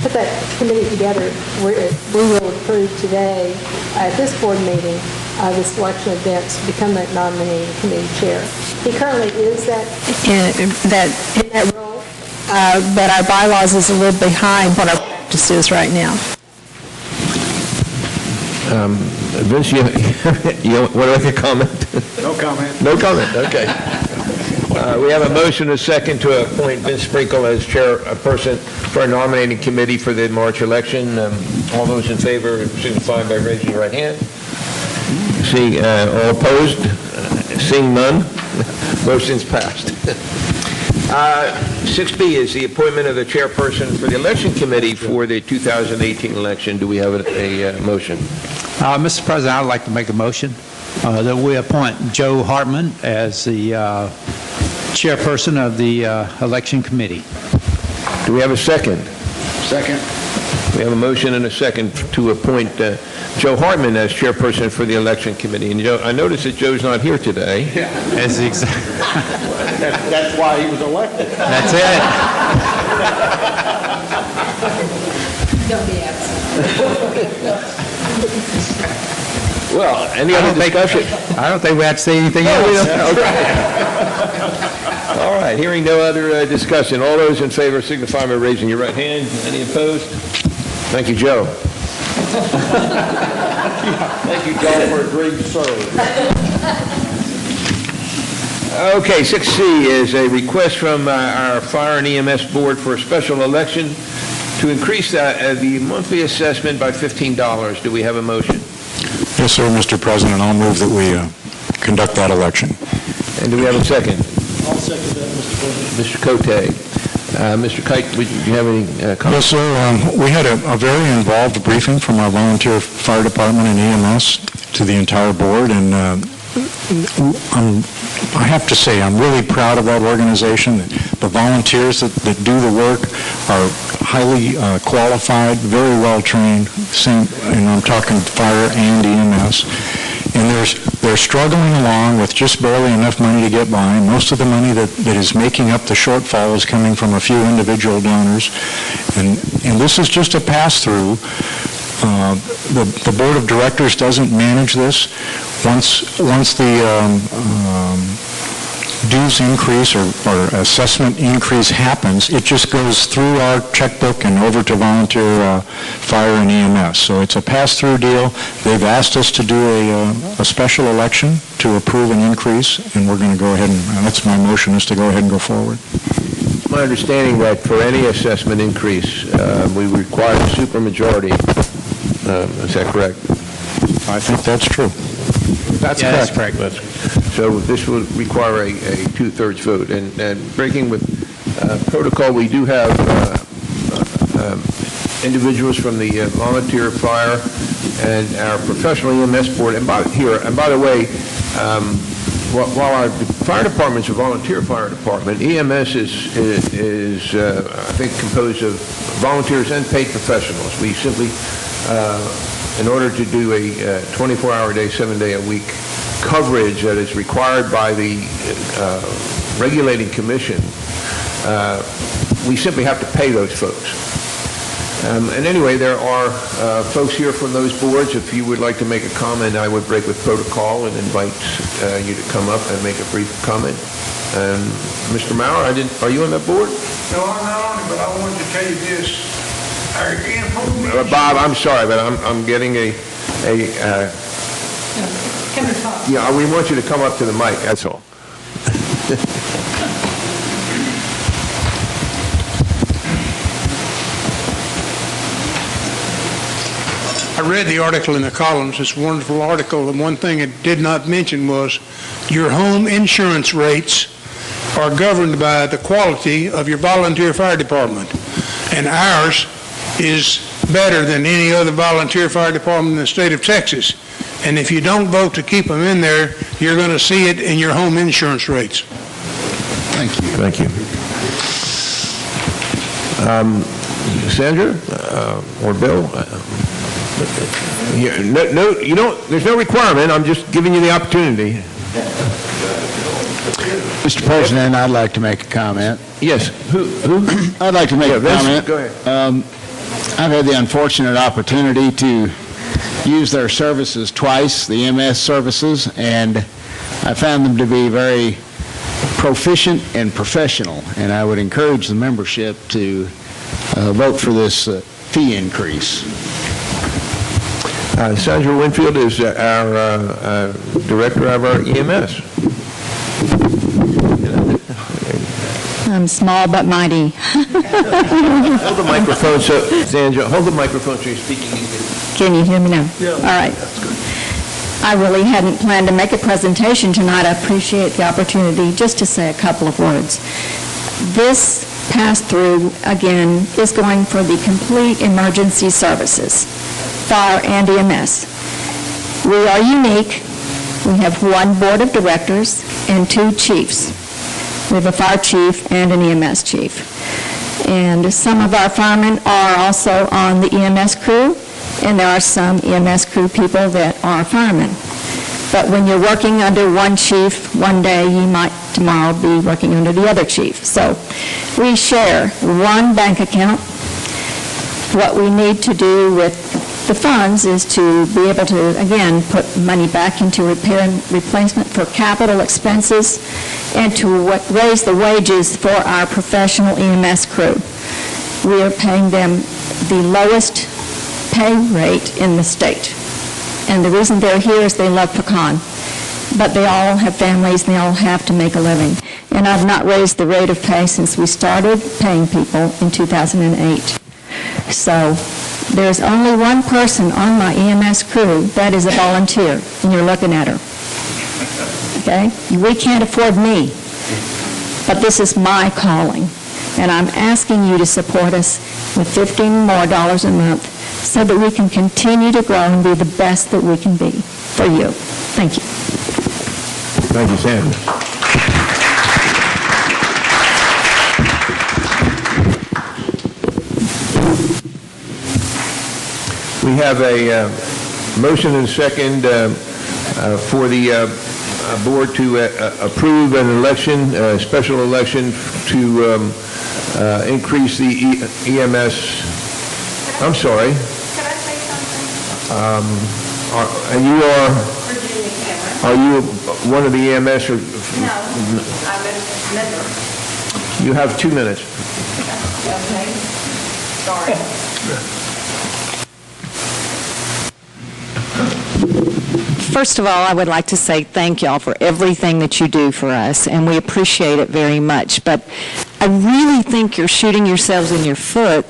put that committee together, we will approve today at this board meeting the selection of Vince to become that nominating committee chair. He currently is in that role, but our bylaws is a little behind what our practice is right now. Vince, you want to make a comment? No comment. No comment, okay. We have a motion and a second to appoint Vince Sprinkle as chairperson for a nominating committee for the March election. All those in favor signify by raising your right hand. See, all opposed? Seeing none, motion's passed. 6B is the appointment of the chairperson for the election committee for the 2018 election. Do we have a motion? Mr. President, I'd like to make a motion that we appoint Joe Hartman as the chairperson of the election committee. Do we have a second? Second. We have a motion and a second to appoint Joe Hartman as chairperson for the election committee. And Joe, I noticed that Joe's not here today. Yeah. That's why he was elected. That's it. Don't be absent. Well, any other discussion? I don't think we have to say anything else. All right, hearing no other discussion. All those in favor signify by raising your right hand. Any opposed? Thank you, Joe. Thank you, Joe, for agreeing to serve. Okay, 6C is a request from our Fire and EMS Board for a special election to increase the monthly assessment by $15. Do we have a motion? Yes, sir, Mr. President. I'll move that we conduct that election. And do we have a second? I'll second that, Mr. President. Mr. Cote. Mr. Kite, would you have any comments? Yes, sir. We had a very involved briefing from our volunteer fire department and EMS to the entire board, and I have to say, I'm really proud of that organization. The volunteers that do the work are highly qualified, very well trained, and I'm talking fire and EMS. And they're struggling along with just barely enough money to get by. Most of the money that is making up the shortfall is coming from a few individual donors. And this is just a pass-through. The board of directors doesn't manage this. Once the dues increase or assessment increase happens, it just goes through our checkbook and over to volunteer fire and EMS. So it's a pass-through deal. They've asked us to do a special election to approve an increase, and we're going to go ahead and that's my motion, is to go ahead and go forward. It's my understanding that for any assessment increase, we require a supermajority. Is that correct? I think that's true. That's correct. So this will require a two-thirds vote. And breaking with protocol, we do have individuals from the volunteer fire and our professional EMS board. And by the way, while our fire department's a volunteer fire department, EMS is I think, composed of volunteers and paid professionals. We simply, in order to do a 24-hour day, 7-day-a-week coverage that is required by the regulating commission, we simply have to pay those folks. And anyway, there are folks here from those boards. If you would like to make a comment, I would break with protocol and invite you to come up and make a brief comment. Mr. Maurer, are you on that board? No, I'm not on it, but I wanted to tell you this. Bob, I'm sorry, but I'm getting yeah, we want you to come up to the mic, that's all. I read the article in the columns. It's a wonderful article, and one thing it did not mention was your home insurance rates are governed by the quality of your volunteer fire department, and ours is better than any other volunteer fire department in the state of Texas. And if you don't vote to keep them in there, you're going to see it in your home insurance rates. Thank you. Thank you. Sandra or Bill? No, you don't. There's no requirement. I'm just giving you the opportunity. Mr. President, I'd like to make a comment. Yes. Who? I'd like to make a comment. Go ahead. I've had the unfortunate opportunity to use their services twice, the EMS services, and I found them to be very proficient and professional, and I would encourage the membership to vote for this fee increase. Sandra Winfield is our director of our EMS. I'm small but mighty. Hold the microphone, Sandra. Hold the microphone so you're speaking. Can you hear me now? Yeah. All right. I really hadn't planned to make a presentation tonight. I appreciate the opportunity just to say a couple of words. This pass-through, again, is going for the complete emergency services, fire and EMS. We are unique. We have one board of directors and two chiefs. We have a fire chief and an EMS chief. And some of our firemen are also on the EMS crew, and there are some EMS crew people that are firemen. But when you're working under one chief one day, you might tomorrow be working under the other chief. So we share one bank account. What we need to do with the funds is to be able to, again, put money back into repair and replacement for capital expenses and to raise the wages for our professional EMS crew. We are paying them the lowest pay rate in the state. And the reason they're here is they love pecan. But they all have families and they all have to make a living. And I've not raised the rate of pay since we started paying people in 2008. So there's only one person on my EMS crew that is a volunteer, and you're looking at her. Okay? We can't afford me, but this is my calling. And I'm asking you to support us with $15 more a month so that we can continue to grow and be the best that we can be for you. Thank you. Thank you, Sam. We have a motion and second for the board to approve an election, special election to increase the EMS. I'm sorry. Could I say something? And you are you one of the EMS or? No, I'm a member. You have 2 minutes. Okay, sorry. First of all, I would like to say thank y'all for everything that you do for us, and we appreciate it very much. But I really think you're shooting yourselves in your foot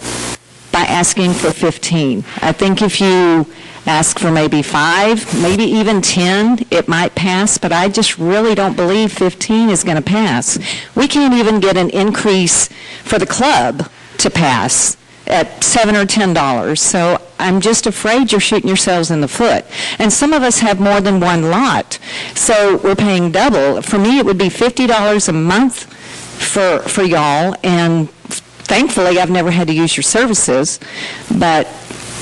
by asking for 15. I think if you ask for maybe 5, maybe even 10, it might pass, but I just really don't believe 15 is going to pass. We can't even get an increase for the club to pass at $7 or $10. So I'm just afraid you're shooting yourselves in the foot. And some of us have more than one lot, so we're paying double. For me, it would be $50 a month for y'all, and thankfully, I've never had to use your services. But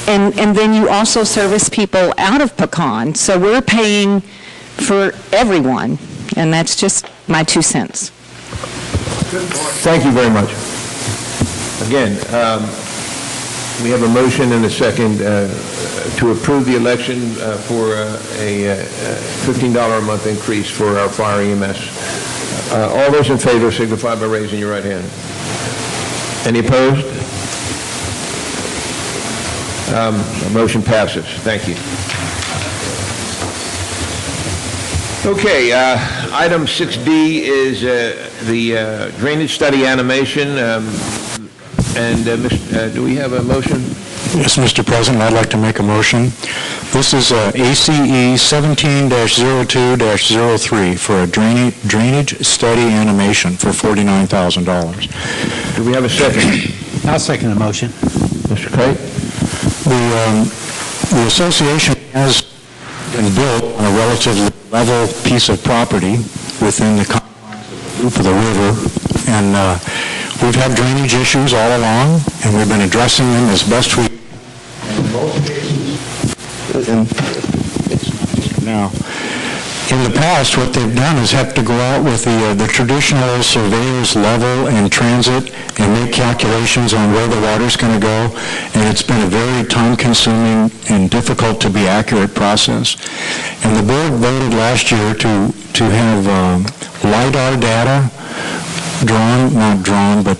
and then you also service people out of Pecan, so we're paying for everyone, and that's just my 2 cents. Thank you very much. Again, we have a motion and a second to approve the election for a $15 a month increase for our fire EMS. All those in favor signify by raising your right hand. Any opposed? The motion passes. Thank you. Okay, item 6D is the drainage study animation. Do we have a motion? Yes, Mr. President, I'd like to make a motion. This is ACE 17-02-03 for a drainage study animation for $49,000. Do we have a second? I'll second the motion. Mr. Kite? The association has been built on a relatively level piece of property within the confines of the loop of the river, and we've had drainage issues all along, and we've been addressing them as best we can. In most cases, now, in the past, what they've done is have to go out with the traditional surveyor's level and transit and make calculations on where the water's going to go, and it's been a very time-consuming and difficult to be accurate process. And the board voted last year to have LiDAR data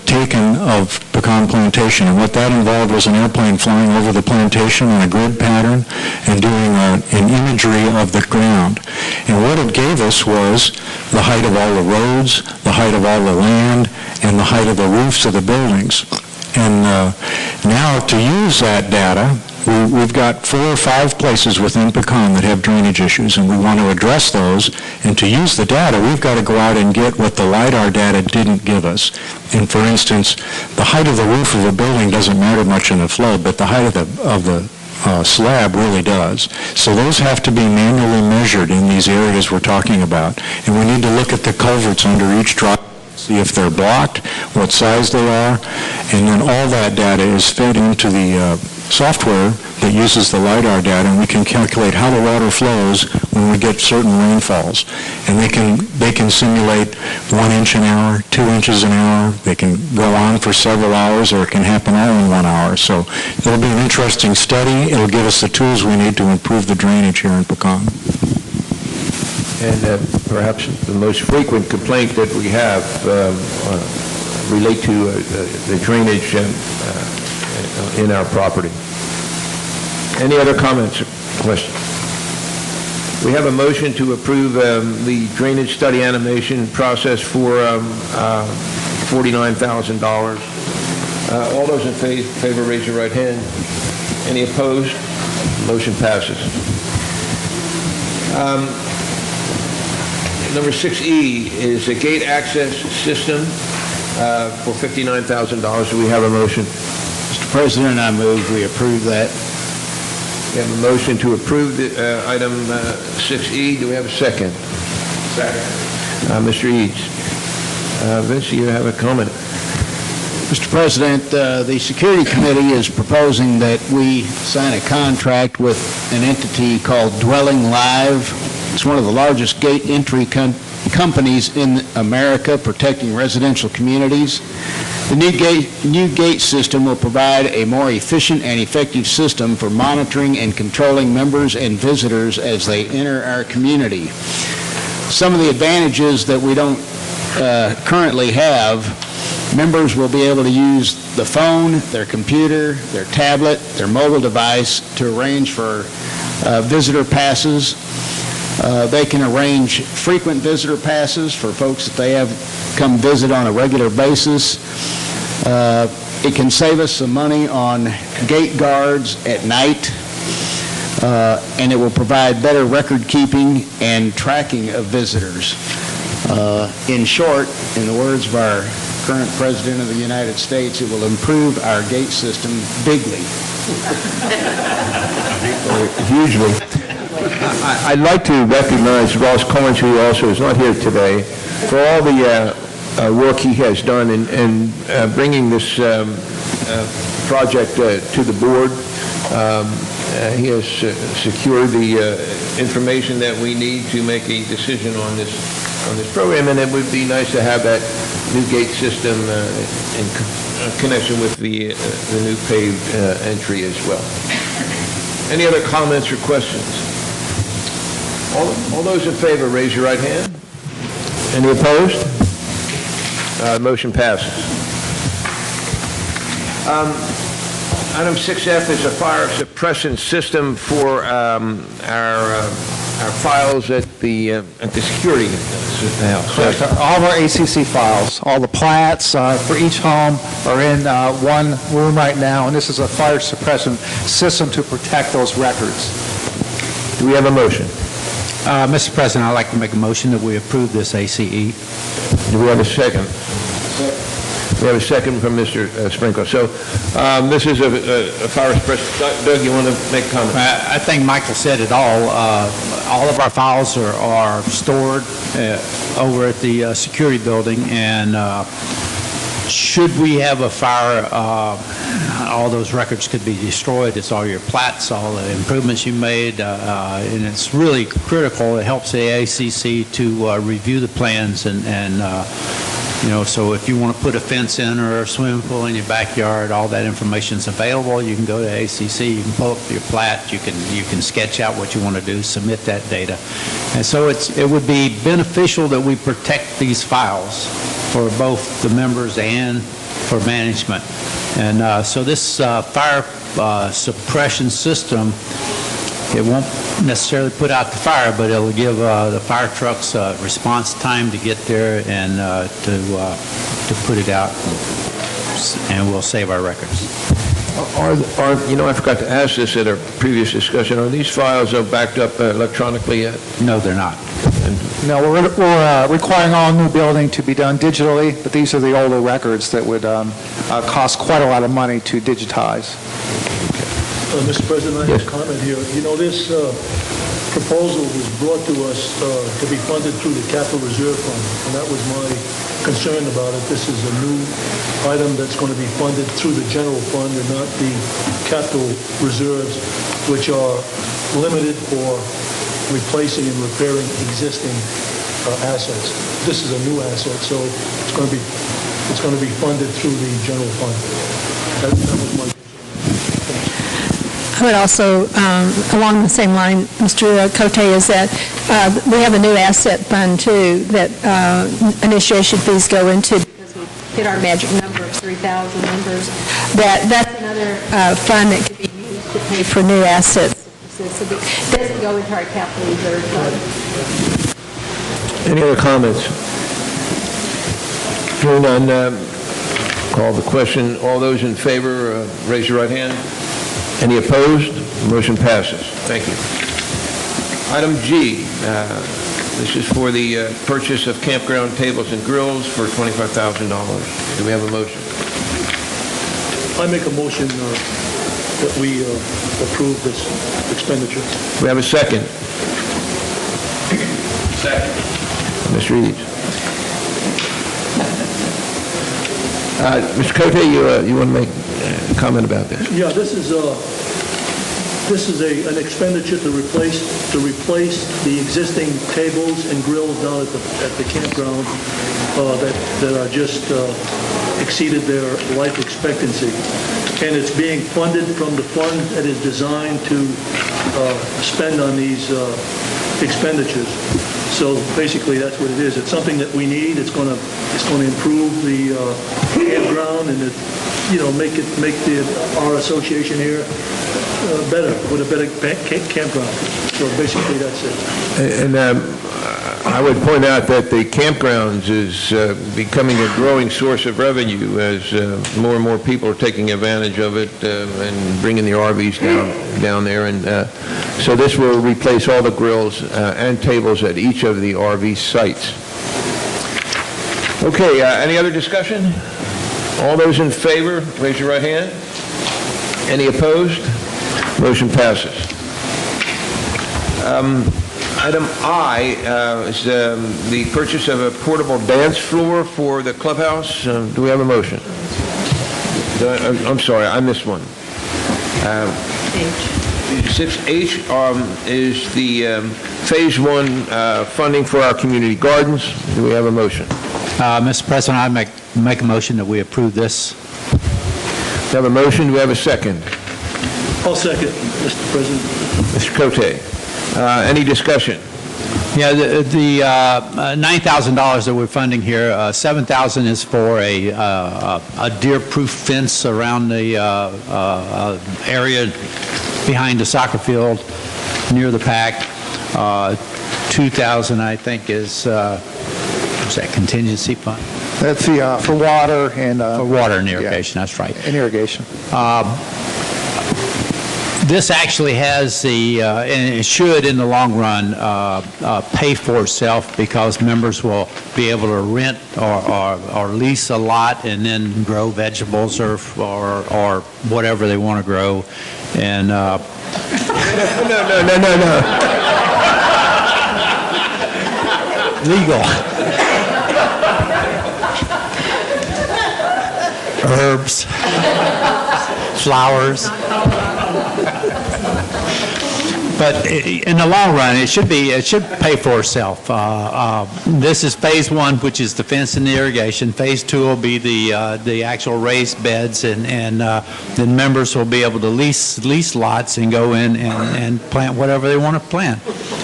taken of pecan plantation. And what that involved was an airplane flying over the plantation on a grid pattern and doing an imagery of the ground. And what it gave us was the height of all the roads, the height of all the land, and the height of the roofs of the buildings. And now to use that data, we've got 4 or 5 places within Pecan that have drainage issues, and we want to address those. And to use the data, we've got to go out and get what the LiDAR data didn't give us. And for instance, the height of the roof of a building doesn't matter much in a flood, but the height of the slab really does. So those have to be manually measured in these areas we're talking about. And we need to look at the culverts under each drop, see if they're blocked, what size they are, and then all that data is fed into the software that uses the LiDAR data, and we can calculate how the water flows when we get certain rainfalls. And they can simulate 1 inch an hour, 2 inches an hour. They can go on for several hours, or it can happen all in 1 hour. So it'll be an interesting study. It'll give us the tools we need to improve the drainage here in Pecan. And perhaps the most frequent complaint that we have relate to the drainage in our property. Any other comments or questions? We have a motion to approve the drainage study animation process for $49,000. All those in favor, raise your right hand. Any opposed? Motion passes. Number 6E is a gate access system for $59,000. Do we have a motion? Mr. President, I move we approve that. We have a motion to approve the item 6E. Do we have a second? Mr. Eads. Vince, you have a comment? Mr. President, the Security Committee is proposing that we sign a contract with an entity called Dwelling Live. It's one of the largest gate entry companies in America protecting residential communities. The new gate system will provide a more efficient and effective system for monitoring and controlling members and visitors as they enter our community. Some of the advantages that we don't currently have: members will be able to use the phone, their computer, their tablet, their mobile device to arrange for visitor passes. They can arrange frequent visitor passes for folks that they have come visit on a regular basis. It can save us some money on gate guards at night, and it will provide better record keeping and tracking of visitors. In short, in the words of our current President of the United States, it will improve our gate system bigly. Hugely. I'd like to recognize Ross Collins, who also is not here today, for all the work he has done in bringing this project to the board. He has secured the information that we need to make a decision on this program, and it would be nice to have that new gate system in connection with the new paved entry as well. Any other comments or questions? All those in favor, raise your right hand. Any opposed? Motion passes. Item 6F is a fire suppression system for our files at the security house. Correct. All of our ACC files, all the plats for each home are in one room right now, and this is a fire suppression system to protect those records. Do we have a motion? Mr. President, I'd like to make a motion that we approve this ACE. Do we have a second? We have a second from Mr. Sprinkle. So this is a fire suppression. Doug, you want to make a comment? I think Michael said it all. All of our files are stored over at the security building, and should we have a fire, all those records could be destroyed. It's all your plats, all the improvements you made, and it's really critical. It helps the ACC to review the plans and you know, so if you want to put a fence in or a swimming pool in your backyard, all that information is available. You can go to ACC, you can pull up your plat, you can sketch out what you want to do, submit that data. And so it would be beneficial that we protect these files for both the members and for management. And so this fire suppression system, it won't necessarily put out the fire, but it'll give the fire trucks response time to get there and to put it out, and we'll save our records. You know, I forgot to ask this at our previous discussion. Are these files backed up electronically yet? No, they're not. No, we're requiring all new building to be done digitally, but these are the older records that would cost quite a lot of money to digitize. Mr. President, I have a comment here. You know, this proposal was brought to us to be funded through the Capital Reserve Fund, and that was my concern about it. This is a new item that's going to be funded through the general fund and not the capital reserves, which are limited for replacing and repairing existing assets. This is a new asset, so it's going to be funded through the general fund. That was my. I would also, along the same line, Mr. Cote, is that we have a new asset fund, too, that initiation fees go into because we hit our magic number of 3,000 members. That's another fund that could be used to pay for new assets. So it doesn't go into our capital reserve fund. Any other comments? Hearing none, call the question. All those in favor, raise your right hand. Any opposed? Motion passes. Thank you. Item G, this is for the purchase of campground tables and grills for $25,000. Do we have a motion? I make a motion that we approve this expenditure. We have a second. Second. Mr. Eads. Mr. Cote, you want to make a comment about this? Yeah, this is an expenditure to replace the existing tables and grills down at the campground that are just exceeded their life expectancy. And it's being funded from the fund that is designed to spend on these expenditures. So basically, that's what it is. It's something that we need. It's going to improve the campground and make our association here better, with a better campground. So basically, that's it. And I would point out that the campgrounds is becoming a growing source of revenue as more and more people are taking advantage of it and bringing the RVs down there. And so this will replace all the grills and tables at each of the RV sites. Okay, any other discussion? All those in favor, raise your right hand. Any opposed? Motion passes. Item I is the purchase of a portable dance floor for the clubhouse. Do we have a motion? I'm sorry, I missed one. 6H is the Phase 1 funding for our community gardens. Do we have a motion? Mr. President, I make a motion that we approve this. We have a motion. Do we have a second? I'll second, Mr. President. Mr. Cote. Any discussion? Yeah, the $9,000 that we're funding here, $7,000 is for a deer-proof fence around the area behind the soccer field near the PAC. $2,000, I think, is that contingency fund? That's the, for water and... for water and irrigation, that's right. And irrigation. This actually has the, and it should in the long run, pay for itself because members will be able to rent or lease a lot and then grow vegetables or whatever they want to grow. And No. Legal. Herbs, flowers. But in the long run, it should pay for itself. This is Phase 1, which is the fence and the irrigation. Phase 2 will be the actual raised beds, and then members will be able to lease lots and go in and plant whatever they want to plant.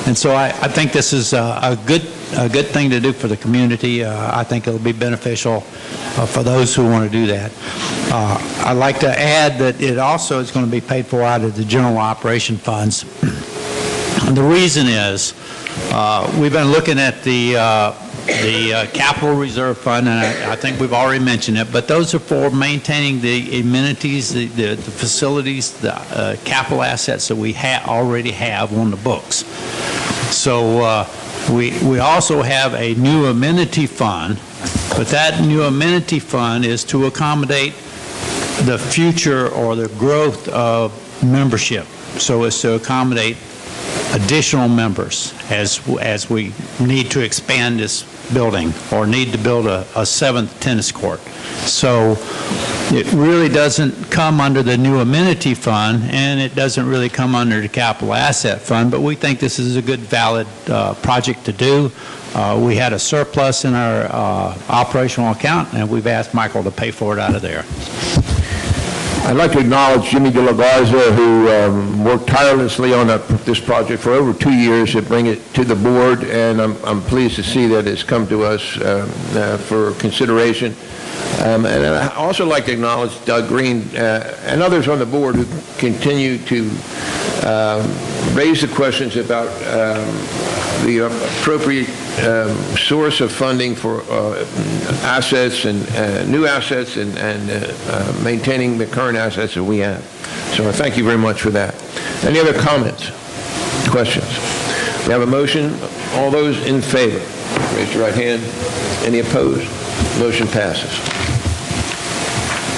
And so I think this is a good thing to do for the community. I think it'll be beneficial for those who want to do that. I'd like to add that it also is going to be paid for out of the general operation funds. And the reason is we've been looking at the capital reserve fund, and I think we've already mentioned it, but those are for maintaining the amenities, the facilities, the capital assets that we already have on the books. So we also have a new amenity fund, but that new amenity fund is to accommodate the future or the growth of membership. So it's to accommodate additional members as we need to expand this building or need to build a 7th tennis court. So it really doesn't come under the new amenity fund, and it doesn't really come under the capital asset fund, but we think this is a good, valid project to do. We had a surplus in our operational account, and we've asked Michael to pay for it out of there. I'd like to acknowledge Jimmy De La Garza, who worked tirelessly on this project for over 2 years to bring it to the board, and I'm pleased to see that it's come to us for consideration. And I'd also like to acknowledge Doug Green and others on the board who continue to raise the questions about the appropriate source of funding for assets and new assets and maintaining the current assets that we have. So I thank you very much for that. Any other comments, questions? We have a motion. All those in favor, raise your right hand. Any opposed? Motion passes.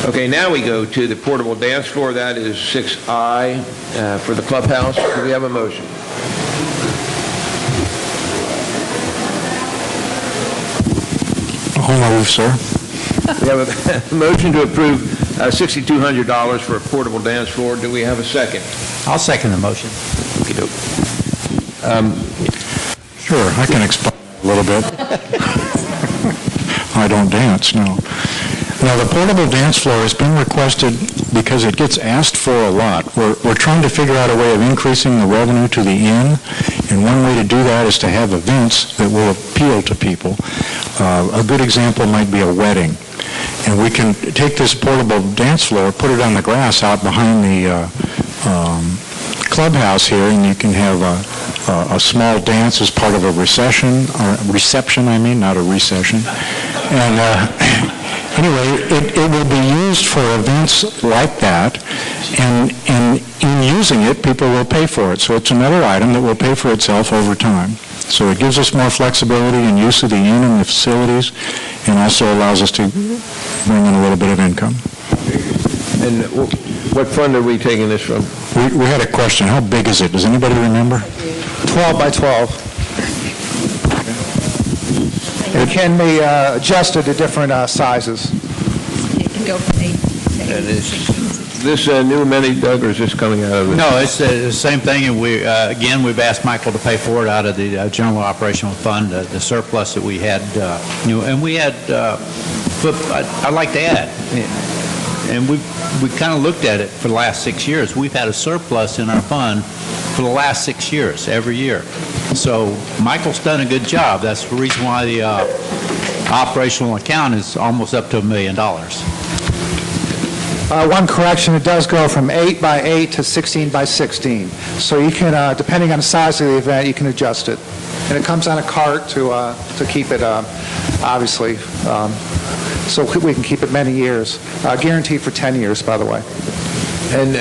Okay, now we go to the portable dance floor. That is 6I for the clubhouse. Do we have a motion? So moved, sir. We have a motion to approve $6,200 for a portable dance floor. Do we have a second? I'll second the motion. Okey-doke. Sure, I can explain a little bit. I don't dance, no. Now, the portable dance floor has been requested because it gets asked for a lot. We're trying to figure out a way of increasing the revenue to the inn, and one way to do that is to have events that will appeal to people. A good example might be a wedding. And we can take this portable dance floor, put it on the grass out behind the clubhouse here, and you can have a small dance as part of a reception, not a recession. And anyway, it will be used for events like that, and in using it, people will pay for it. So it's another item that will pay for itself over time. So it gives us more flexibility in use of the inn and the facilities, and also allows us to bring in a little bit of income. And what fund are we taking this from? We had a question. How big is it? Does anybody remember? 12 by 12. It can be adjusted to different sizes. It can go from 8 to 16. This new amenity, Doug, or is this coming out of it? No, it's the same thing, and again, we've asked Michael to pay for it out of the general operational fund, the surplus that we had, and we had, but I'd like to add, and we kind of looked at it for the last 6 years. We've had a surplus in our fund for the last 6 years, every year. So Michael's done a good job. That's the reason why the operational account is almost up to $1 million. One correction, it does go from 8 by 8 to 16 by 16. So you can, depending on the size of the event, you can adjust it. And it comes on a cart to keep it, obviously, so we can keep it many years. Guaranteed for 10 years, by the way. And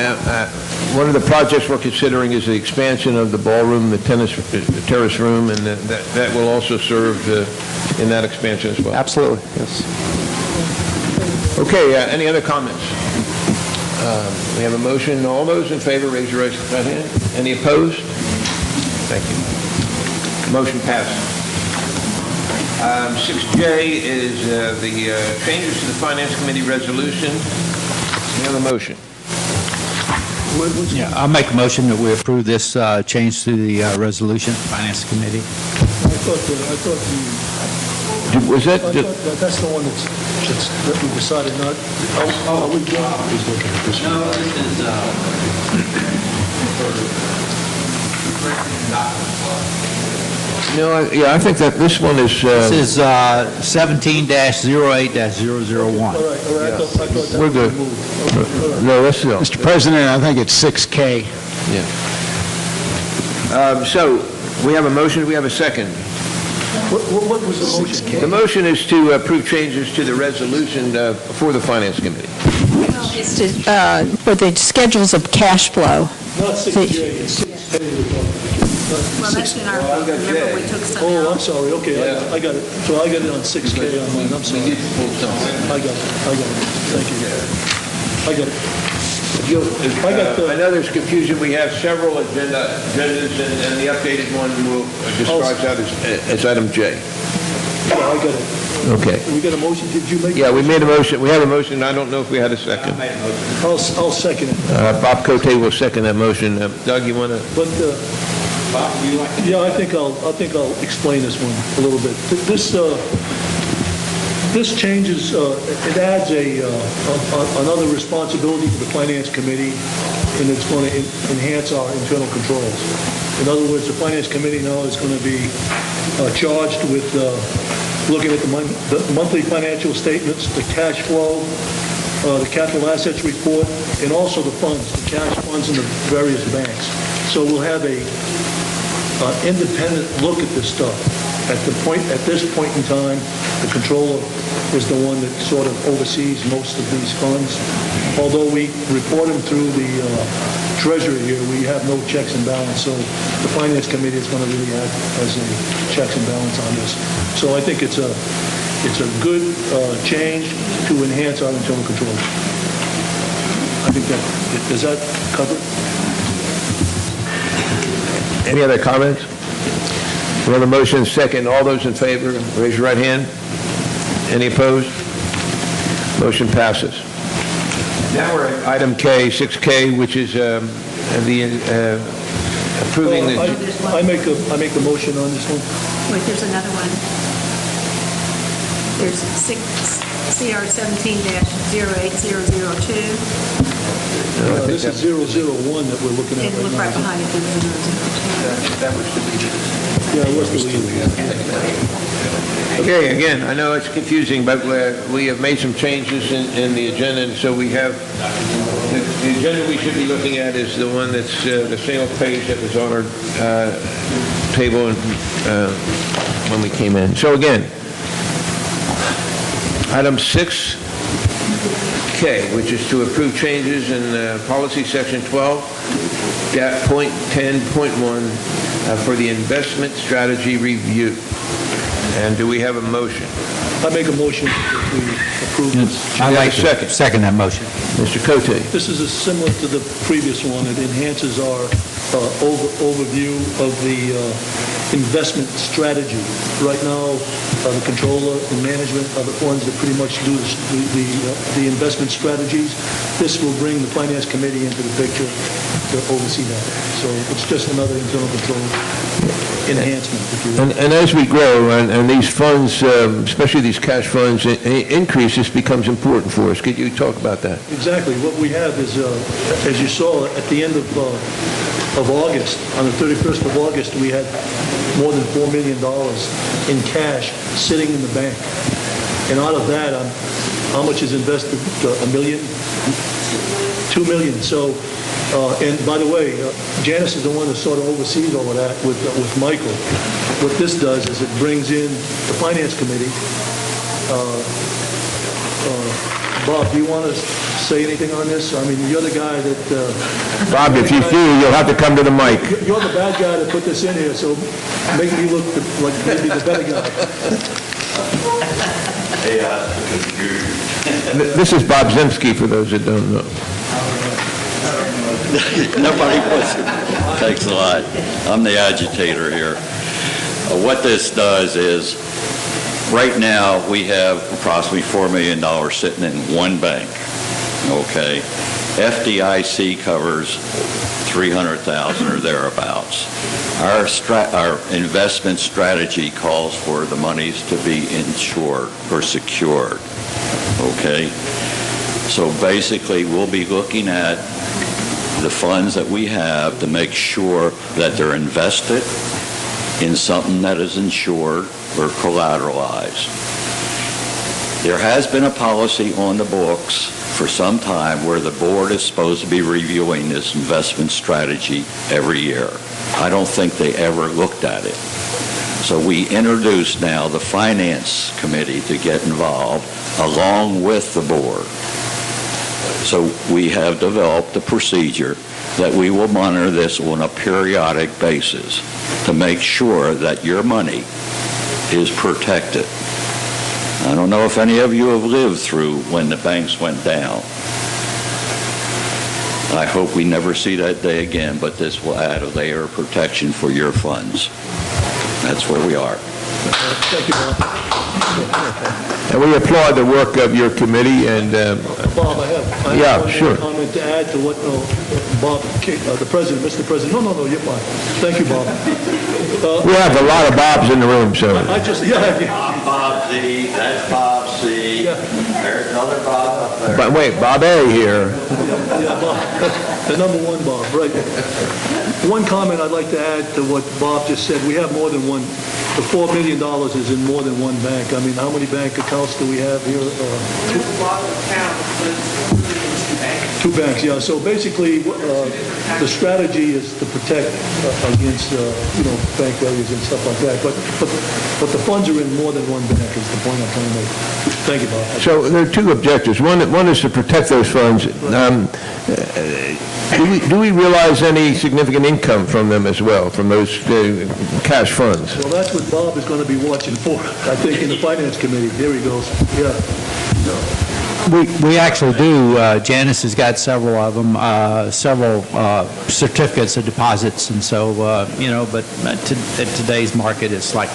one of the projects we're considering is the expansion of the ballroom, the terrace room, and that will also serve in that expansion as well. Absolutely, yes. Okay, any other comments? We have a motion. All those in favor, raise your right hand. Any opposed? Thank you. Motion passes. 6J is the changes to the Finance Committee resolution. We have a motion. Yeah, I'll make a motion that we approve this change to the resolution, Finance Committee. Was that? That's the one that we decided not. Oh, we he's looking at this one. No, this is. No, I think that this one is. This is 17-08-001. All right, I thought We're good. No, that's still. Mr. President, I think it's 6K. Yeah. So we have a motion. We have a second. What was the motion? The motion is to approve changes to the resolution for the Finance Committee. It's to, for the schedules of cash flow. Not 6J, it's 6K. Well, that's in our, remember we took some Oh, out? I'm sorry, okay, I got it. So I got it on 6K on mine, I'm sorry. I got it, thank you. I got it. I know there's confusion. We have several agendas, and the updated one will describes out as item J. Yeah, I got it. Okay. We got a motion, did you make? Yeah, we made a motion. We have a motion. I don't know if we had a second. I'll second it. Bob Cote will second that motion. Doug, you want to? But, yeah, I think I'll explain this one a little bit. This changes, it adds another responsibility for the Finance Committee, and it's going to enhance our internal controls. In other words, the Finance Committee now is going to be charged with looking at the monthly financial statements, the cash flow, the capital assets report, and also the funds, the cash funds in the various banks. So we'll have a independent look at this stuff. At this point in time, the controller is the one that sort of oversees most of these funds. Although we report them through the treasury here, we have no checks and balance. So the Finance Committee is going to really act as a checks and balance on this. So I think it's a good change to enhance our internal controls. I think does that cover it? Any other comments? We have a motion second. All those in favor, raise your right hand. Any opposed? Motion passes. Now we're at item K, 6K, which is the approving the... I make a motion on this one. Wait, there's another one. There's CR 17-08002. This is 001 that we're looking at And look right behind it, there's 002. That was deleted. Yeah, it was deleted. Okay, again, I know it's confusing, but we have made some changes in the agenda, and so we have, the agenda we should be looking at is the one that's the single page that was on our table when we came in. So again, item 6K, which is to approve changes in policy section 12.10.1 for the investment strategy review. And do we have a motion? I make a motion that we approve this. I'd like to second that motion. Mr. Cote. This is similar to the previous one. It enhances our overview of the investment strategy. Right now, the controller and management are the ones that pretty much do the investment strategies. This will bring the finance committee into the picture to oversee that. So it's just another internal control enhancement, if you will. And as we grow, and these funds, especially these cash funds, increase, this becomes important for us. Could you talk about that? Exactly. What we have is, as you saw, at the end of August, on the 31st of August, we had more than $4 million in cash sitting in the bank. And out of that, how much is invested? $1 million? $2 million. So, and by the way, Janice is the one that sort of oversees all of that with Michael. What this does is it brings in the finance committee. Bob, do you want to say anything on this? I mean, you're the guy that... Bob, if you feel, you'll have to come to the mic. You're the bad guy that put this in here, so make me look like maybe the better guy. This is Bob Zemsky, for those that don't know. Nobody wants it. Thanks a lot. I'm the agitator here. What this does is, right now, we have approximately $4 million sitting in one bank, okay? FDIC covers $300,000 or thereabouts. Our investment strategy calls for the monies to be insured or secured, okay? So basically, we'll be looking at the funds that we have to make sure that they're invested in something that is insured or collateralized. There has been a policy on the books for some time where the board is supposed to be reviewing this investment strategy every year. I don't think they ever looked at it. So we introduced now the finance committee to get involved along with the board. So we have developed a procedure that we will monitor this on a periodic basis to make sure that your money is protected. I don't know if any of you have lived through when the banks went down. I hope we never see that day again, but this will add a layer of protection for your funds. That's where we are. Thank you, Bob. And we applaud the work of your committee and... Bob, I have one more comment to add to what Bob, the president, Mr. President. No, you're fine. Thank you, Bob. We have a lot of Bobs in the room, so... Bob Z, that's Bob C. There's another Bob up there. But wait, Bob A here. Yeah, Bob. The number one Bob, right. One comment I'd like to add to what Bob just said. We have more than one. The $4 million is in more than one bank. I mean, how many bank accounts do we have here? Two banks, yeah. So basically, the strategy is to protect against, bank failures and stuff like that. But the funds are in more than one bank is the point I'm trying to make. Thank you, Bob. So there are two objectives. One is to protect those funds. Do we realize any significant income from them as well, from those cash funds? Well, that's what Bob is going to be watching for, I think, in the Finance Committee. There he goes. Yeah. We actually do. Janice has got several of them, several certificates of deposits, and so, but at today's market, it's like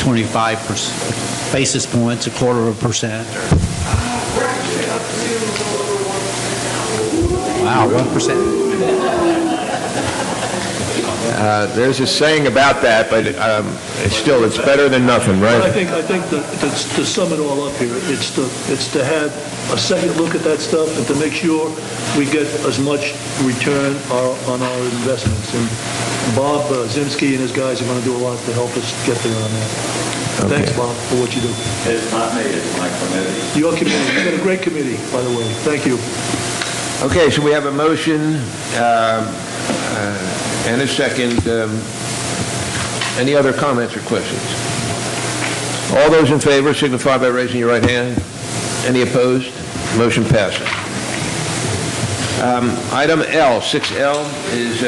25%, basis points, 1/4%. Wow, 1%. There's a saying about that, but it's better than nothing, right? I think to sum it all up here, it's to have a second look at that stuff and to make sure we get as much return on our investments. And Bob Zimsky and his guys are going to do a lot to help us get there on that. Okay. Thanks, Bob, for what you do. It's not me, it's my committee. Your committee, you've got a great committee, by the way. Thank you. Okay, so we have a motion and a second. Any other comments or questions? All those in favor signify by raising your right hand. Any opposed? Motion passes. Item L, 6L, is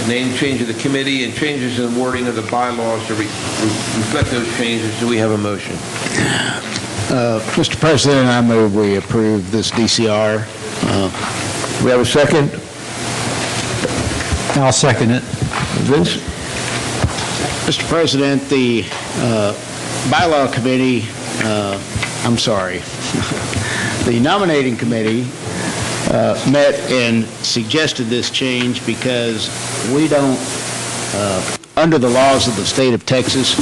name change of the committee and changes in the wording of the bylaws to reflect those changes. Do we have a motion? Mr. President, I move we approve this DCR. We have a second? I'll second it. Vince? Mr. President, the bylaw committee, the nominating committee met and suggested this change because we don't, under the laws of the state of Texas,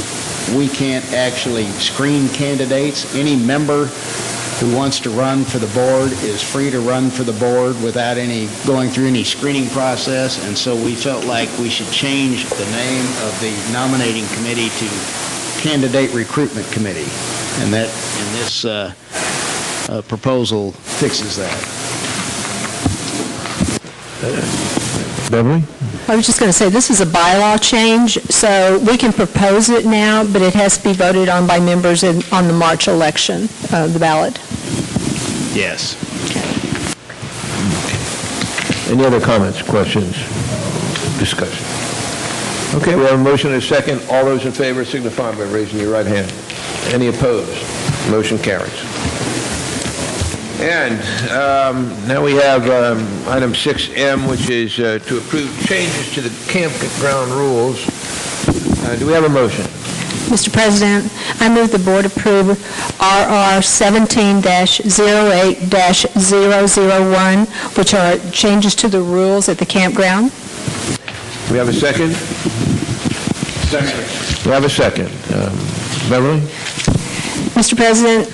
we can't actually screen candidates. Any member who wants to run for the board is free to run for the board without going through any screening process, and so we felt like we should change the name of the nominating committee to Candidate Recruitment Committee, and this proposal fixes that. Beverly? I was just going to say, this is a bylaw change, so we can propose it now, but it has to be voted on by members on the March election, the ballot. Yes. Any other comments, questions, discussion? Okay, we have a motion and a second. All those in favor signify by raising your right hand. Any opposed? Motion carries. And now we have item 6M, which is to approve changes to the campground rules. Do we have a motion? Mr. President, I move the board approve RR 17-08-001, which are changes to the rules at the campground. We have a second? Second. We have a second. Beverly? Mr. President,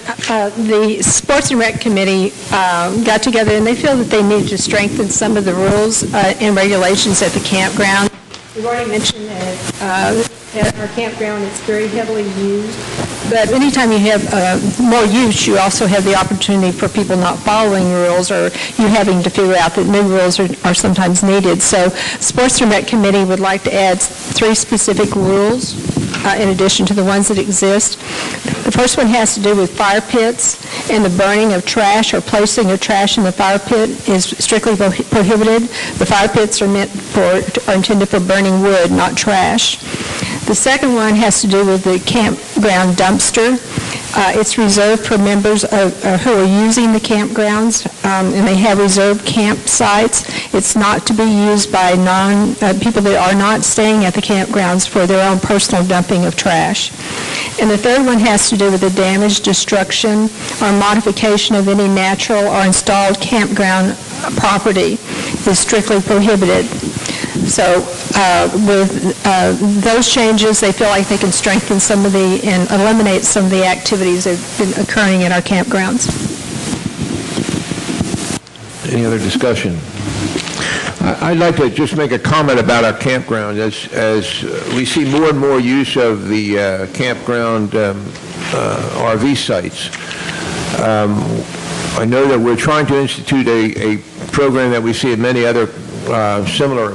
the Sports and Rec Committee got together and they feel that they need to strengthen some of the rules and regulations at the campground. We've already mentioned that at our campground it's very heavily used, but anytime you have more use, you also have the opportunity for people not following rules or you having to figure out that new rules are sometimes needed. So Sports and Rec Committee would like to add 3 specific rules in addition to the ones that exist. The first one has to do with fire pits, and the burning of trash or placing of trash in the fire pit is strictly prohibited. The fire pits are intended for burning wood, not trash. The second one has to do with the campground dumpster. It's reserved for members who are using the campgrounds, and they have reserved campsites. It's not to be used by people that are not staying at the campgrounds for their own personal dumping of trash. And the third one has to do with the damage, destruction, or modification of any natural or installed campground property is strictly prohibited. So with those changes, they feel like they can strengthen and eliminate some of the activities that have been occurring at our campgrounds. Any other discussion? I'd like to just make a comment about our campground. As we see more and more use of the campground RV sites, I know that we're trying to institute a program that we see at many other similar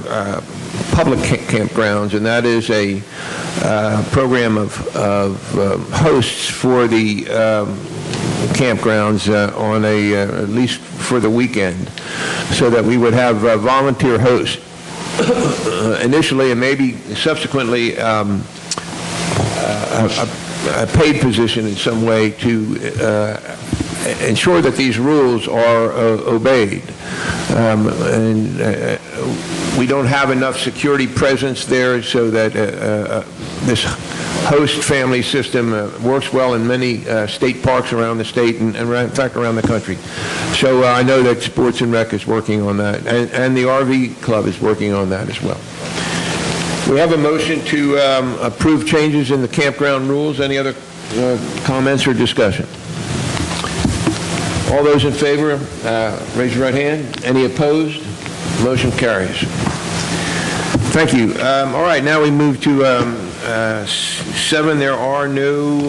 public campgrounds, and that is a program of hosts for the campgrounds on at least for the weekend, so that we would have volunteer hosts initially and maybe subsequently a paid position in some way to ensure that these rules are obeyed. And we don't have enough security presence there so that this host family system works well in many state parks around the state and in fact around the country. So I know that Sports and Rec is working on that, and the RV Club is working on that as well. We have a motion to approve changes in the campground rules. Any other comments or discussion? All those in favor, raise your right hand. Any opposed? Motion carries. Thank you. All right, now we move to 7. There are no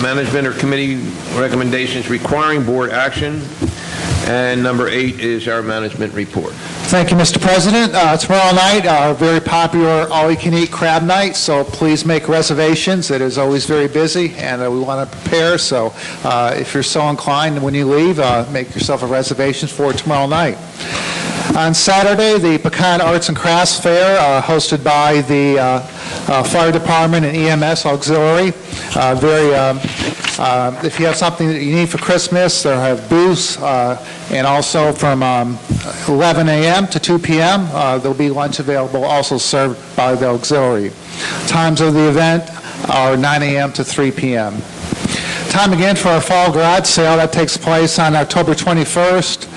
management or committee recommendations requiring board action. And number 8 is our management report. Thank you, Mr. President. Tomorrow night, our very popular all-you-can-eat crab night, so please make reservations. It is always very busy, and we want to prepare, so if you're so inclined, when you leave, make yourself a reservation for tomorrow night. On Saturday, the Pecan Arts and Crafts Fair, hosted by the Fire Department and EMS Auxiliary. If you have something that you need for Christmas, they'll have booths, and also from 11 a.m. to 2 p.m., there'll be lunch available, also served by the Auxiliary. Times of the event are 9 a.m. to 3 p.m. Time again for our fall garage sale. That takes place on October 21st.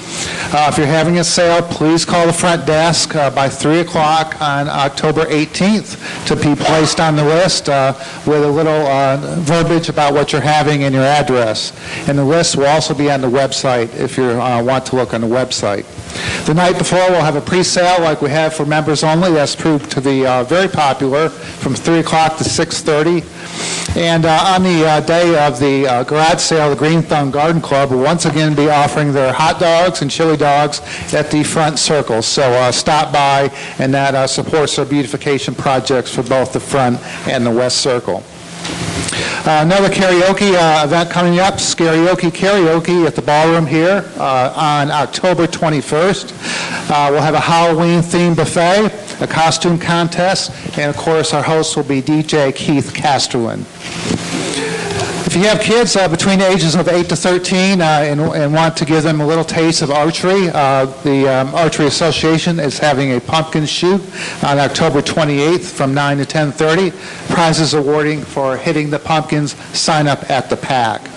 If you're having a sale, please call the front desk by 3 o'clock on October 18th to be placed on the list with a little verbiage about what you're having and your address. And the list will also be on the website if you want to look on the website. The night before, we'll have a pre-sale like we have for members only. That's proved to be very popular from 3 o'clock to 6:30. And on the day of the garage sale, the Green Thumb Garden Club will once again be offering their hot dogs and chili dogs at the front circle. So stop by, and that supports our beautification projects for both the front and the west circle. Another karaoke event coming up, Karaoke at the ballroom here on October 21st. We'll have a Halloween-themed buffet, a costume contest, and of course our host will be DJ Keith Casterlin. If you have kids between the ages of 8 to 13 and want to give them a little taste of archery, the Archery Association is having a pumpkin shoot on October 28th from 9 to 10:30. Prizes awarding for hitting the pumpkins. Sign up at the PAC.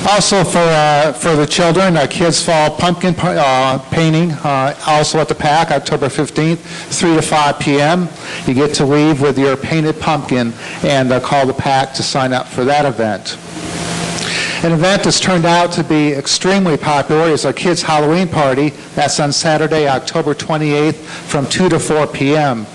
Also for the children, Kids Fall Pumpkin Painting, also at the PAC, October 15th, 3 to 5 p.m. You get to leave with your painted pumpkin and call the PAC to sign up for that event. An event that's turned out to be extremely popular is our Kids Halloween Party. That's on Saturday, October 28th from 2 to 4 p.m.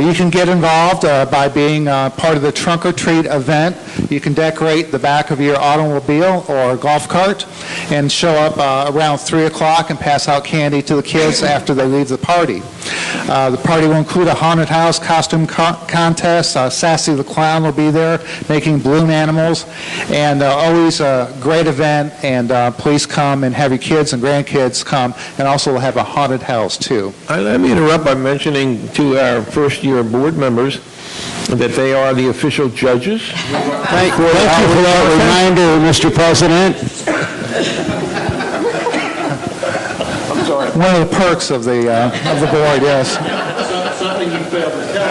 You can get involved by being part of the Trunk or Treat event. You can decorate the back of your automobile or golf cart and show up around 3 o'clock and pass out candy to the kids after they leave the party. The party will include a haunted house costume contest. Sassy the Clown will be there making balloon animals, and always a great event, and please come and have your kids and grandkids come, and also we'll have a haunted house too. Let me interrupt by mentioning to our first-year board members that they are the official judges. Thank you for that reminder, Mr. President. I'm sorry. One of the perks of the board, yes. Something you failed to tell.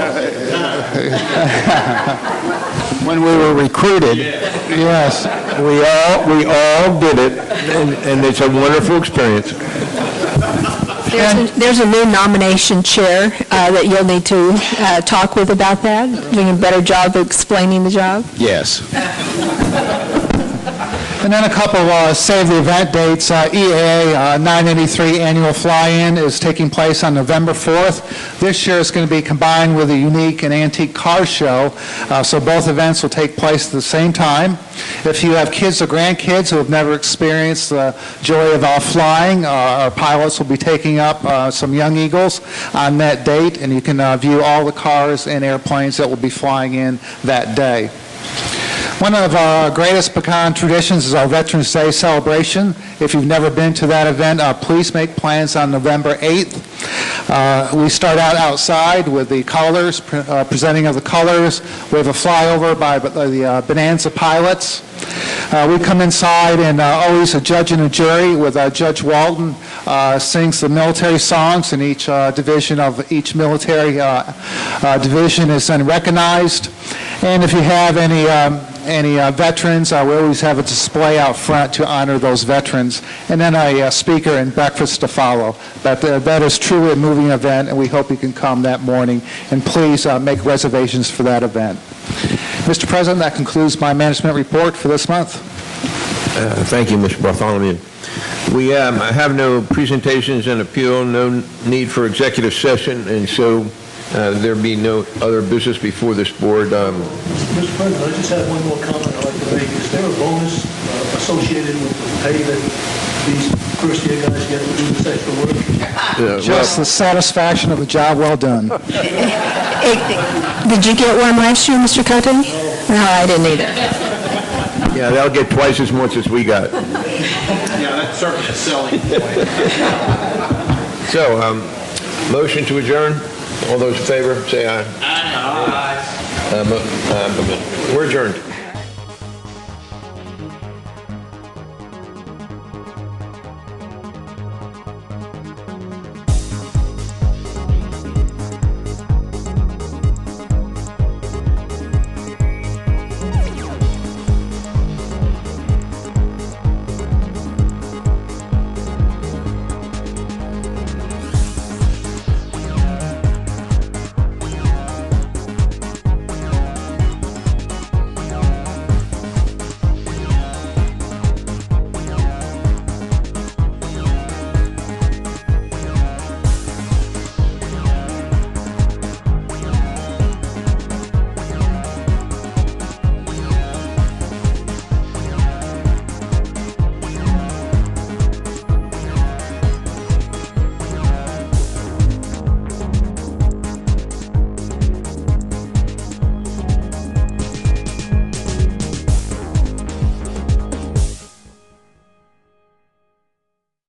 When we were recruited, yes, we all did it, and it's a wonderful experience. There's a new nomination chair that you'll need to talk with about that, doing a better job of explaining the job. yes. And then a couple of save the event dates. EAA 983 annual fly-in is taking place on November 4th. This year it's going to be combined with a unique and antique car show, so both events will take place at the same time. If you have kids or grandkids who have never experienced the joy of flying, our pilots will be taking up some Young Eagles on that date, and you can view all the cars and airplanes that will be flying in that day. One of our greatest pecan traditions is our Veterans Day celebration. If you've never been to that event, please make plans on November 8th. We start out outside with the colors, presenting of the colors. We have a flyover by the Bonanza pilots. We come inside and always a judge and a jury with Judge Walton sings the military songs, and each division of each military division is then recognized. And if you have any veterans, we always have a display out front to honor those veterans, and then a speaker and breakfast to follow. But that is truly a moving event, and we hope you can come that morning, and please make reservations for that event. Mr. President, that concludes my management report for this month. Thank you, Mr. Bartholomew. We have no presentations and appeal, no need for executive session, and so there be no other business before this board. Mr. President, I just have one more comment I'd like to make. Is there a bonus associated with the pay that these first-year guys get to do this extra work? Just the satisfaction of a job well done. Did you get one last year, Mr. Cote? No, I didn't either. Yeah, they'll get twice as much as we got. Yeah, that's certainly a selling point. So, motion to adjourn? All those in favor, say aye. Aye. We're adjourned.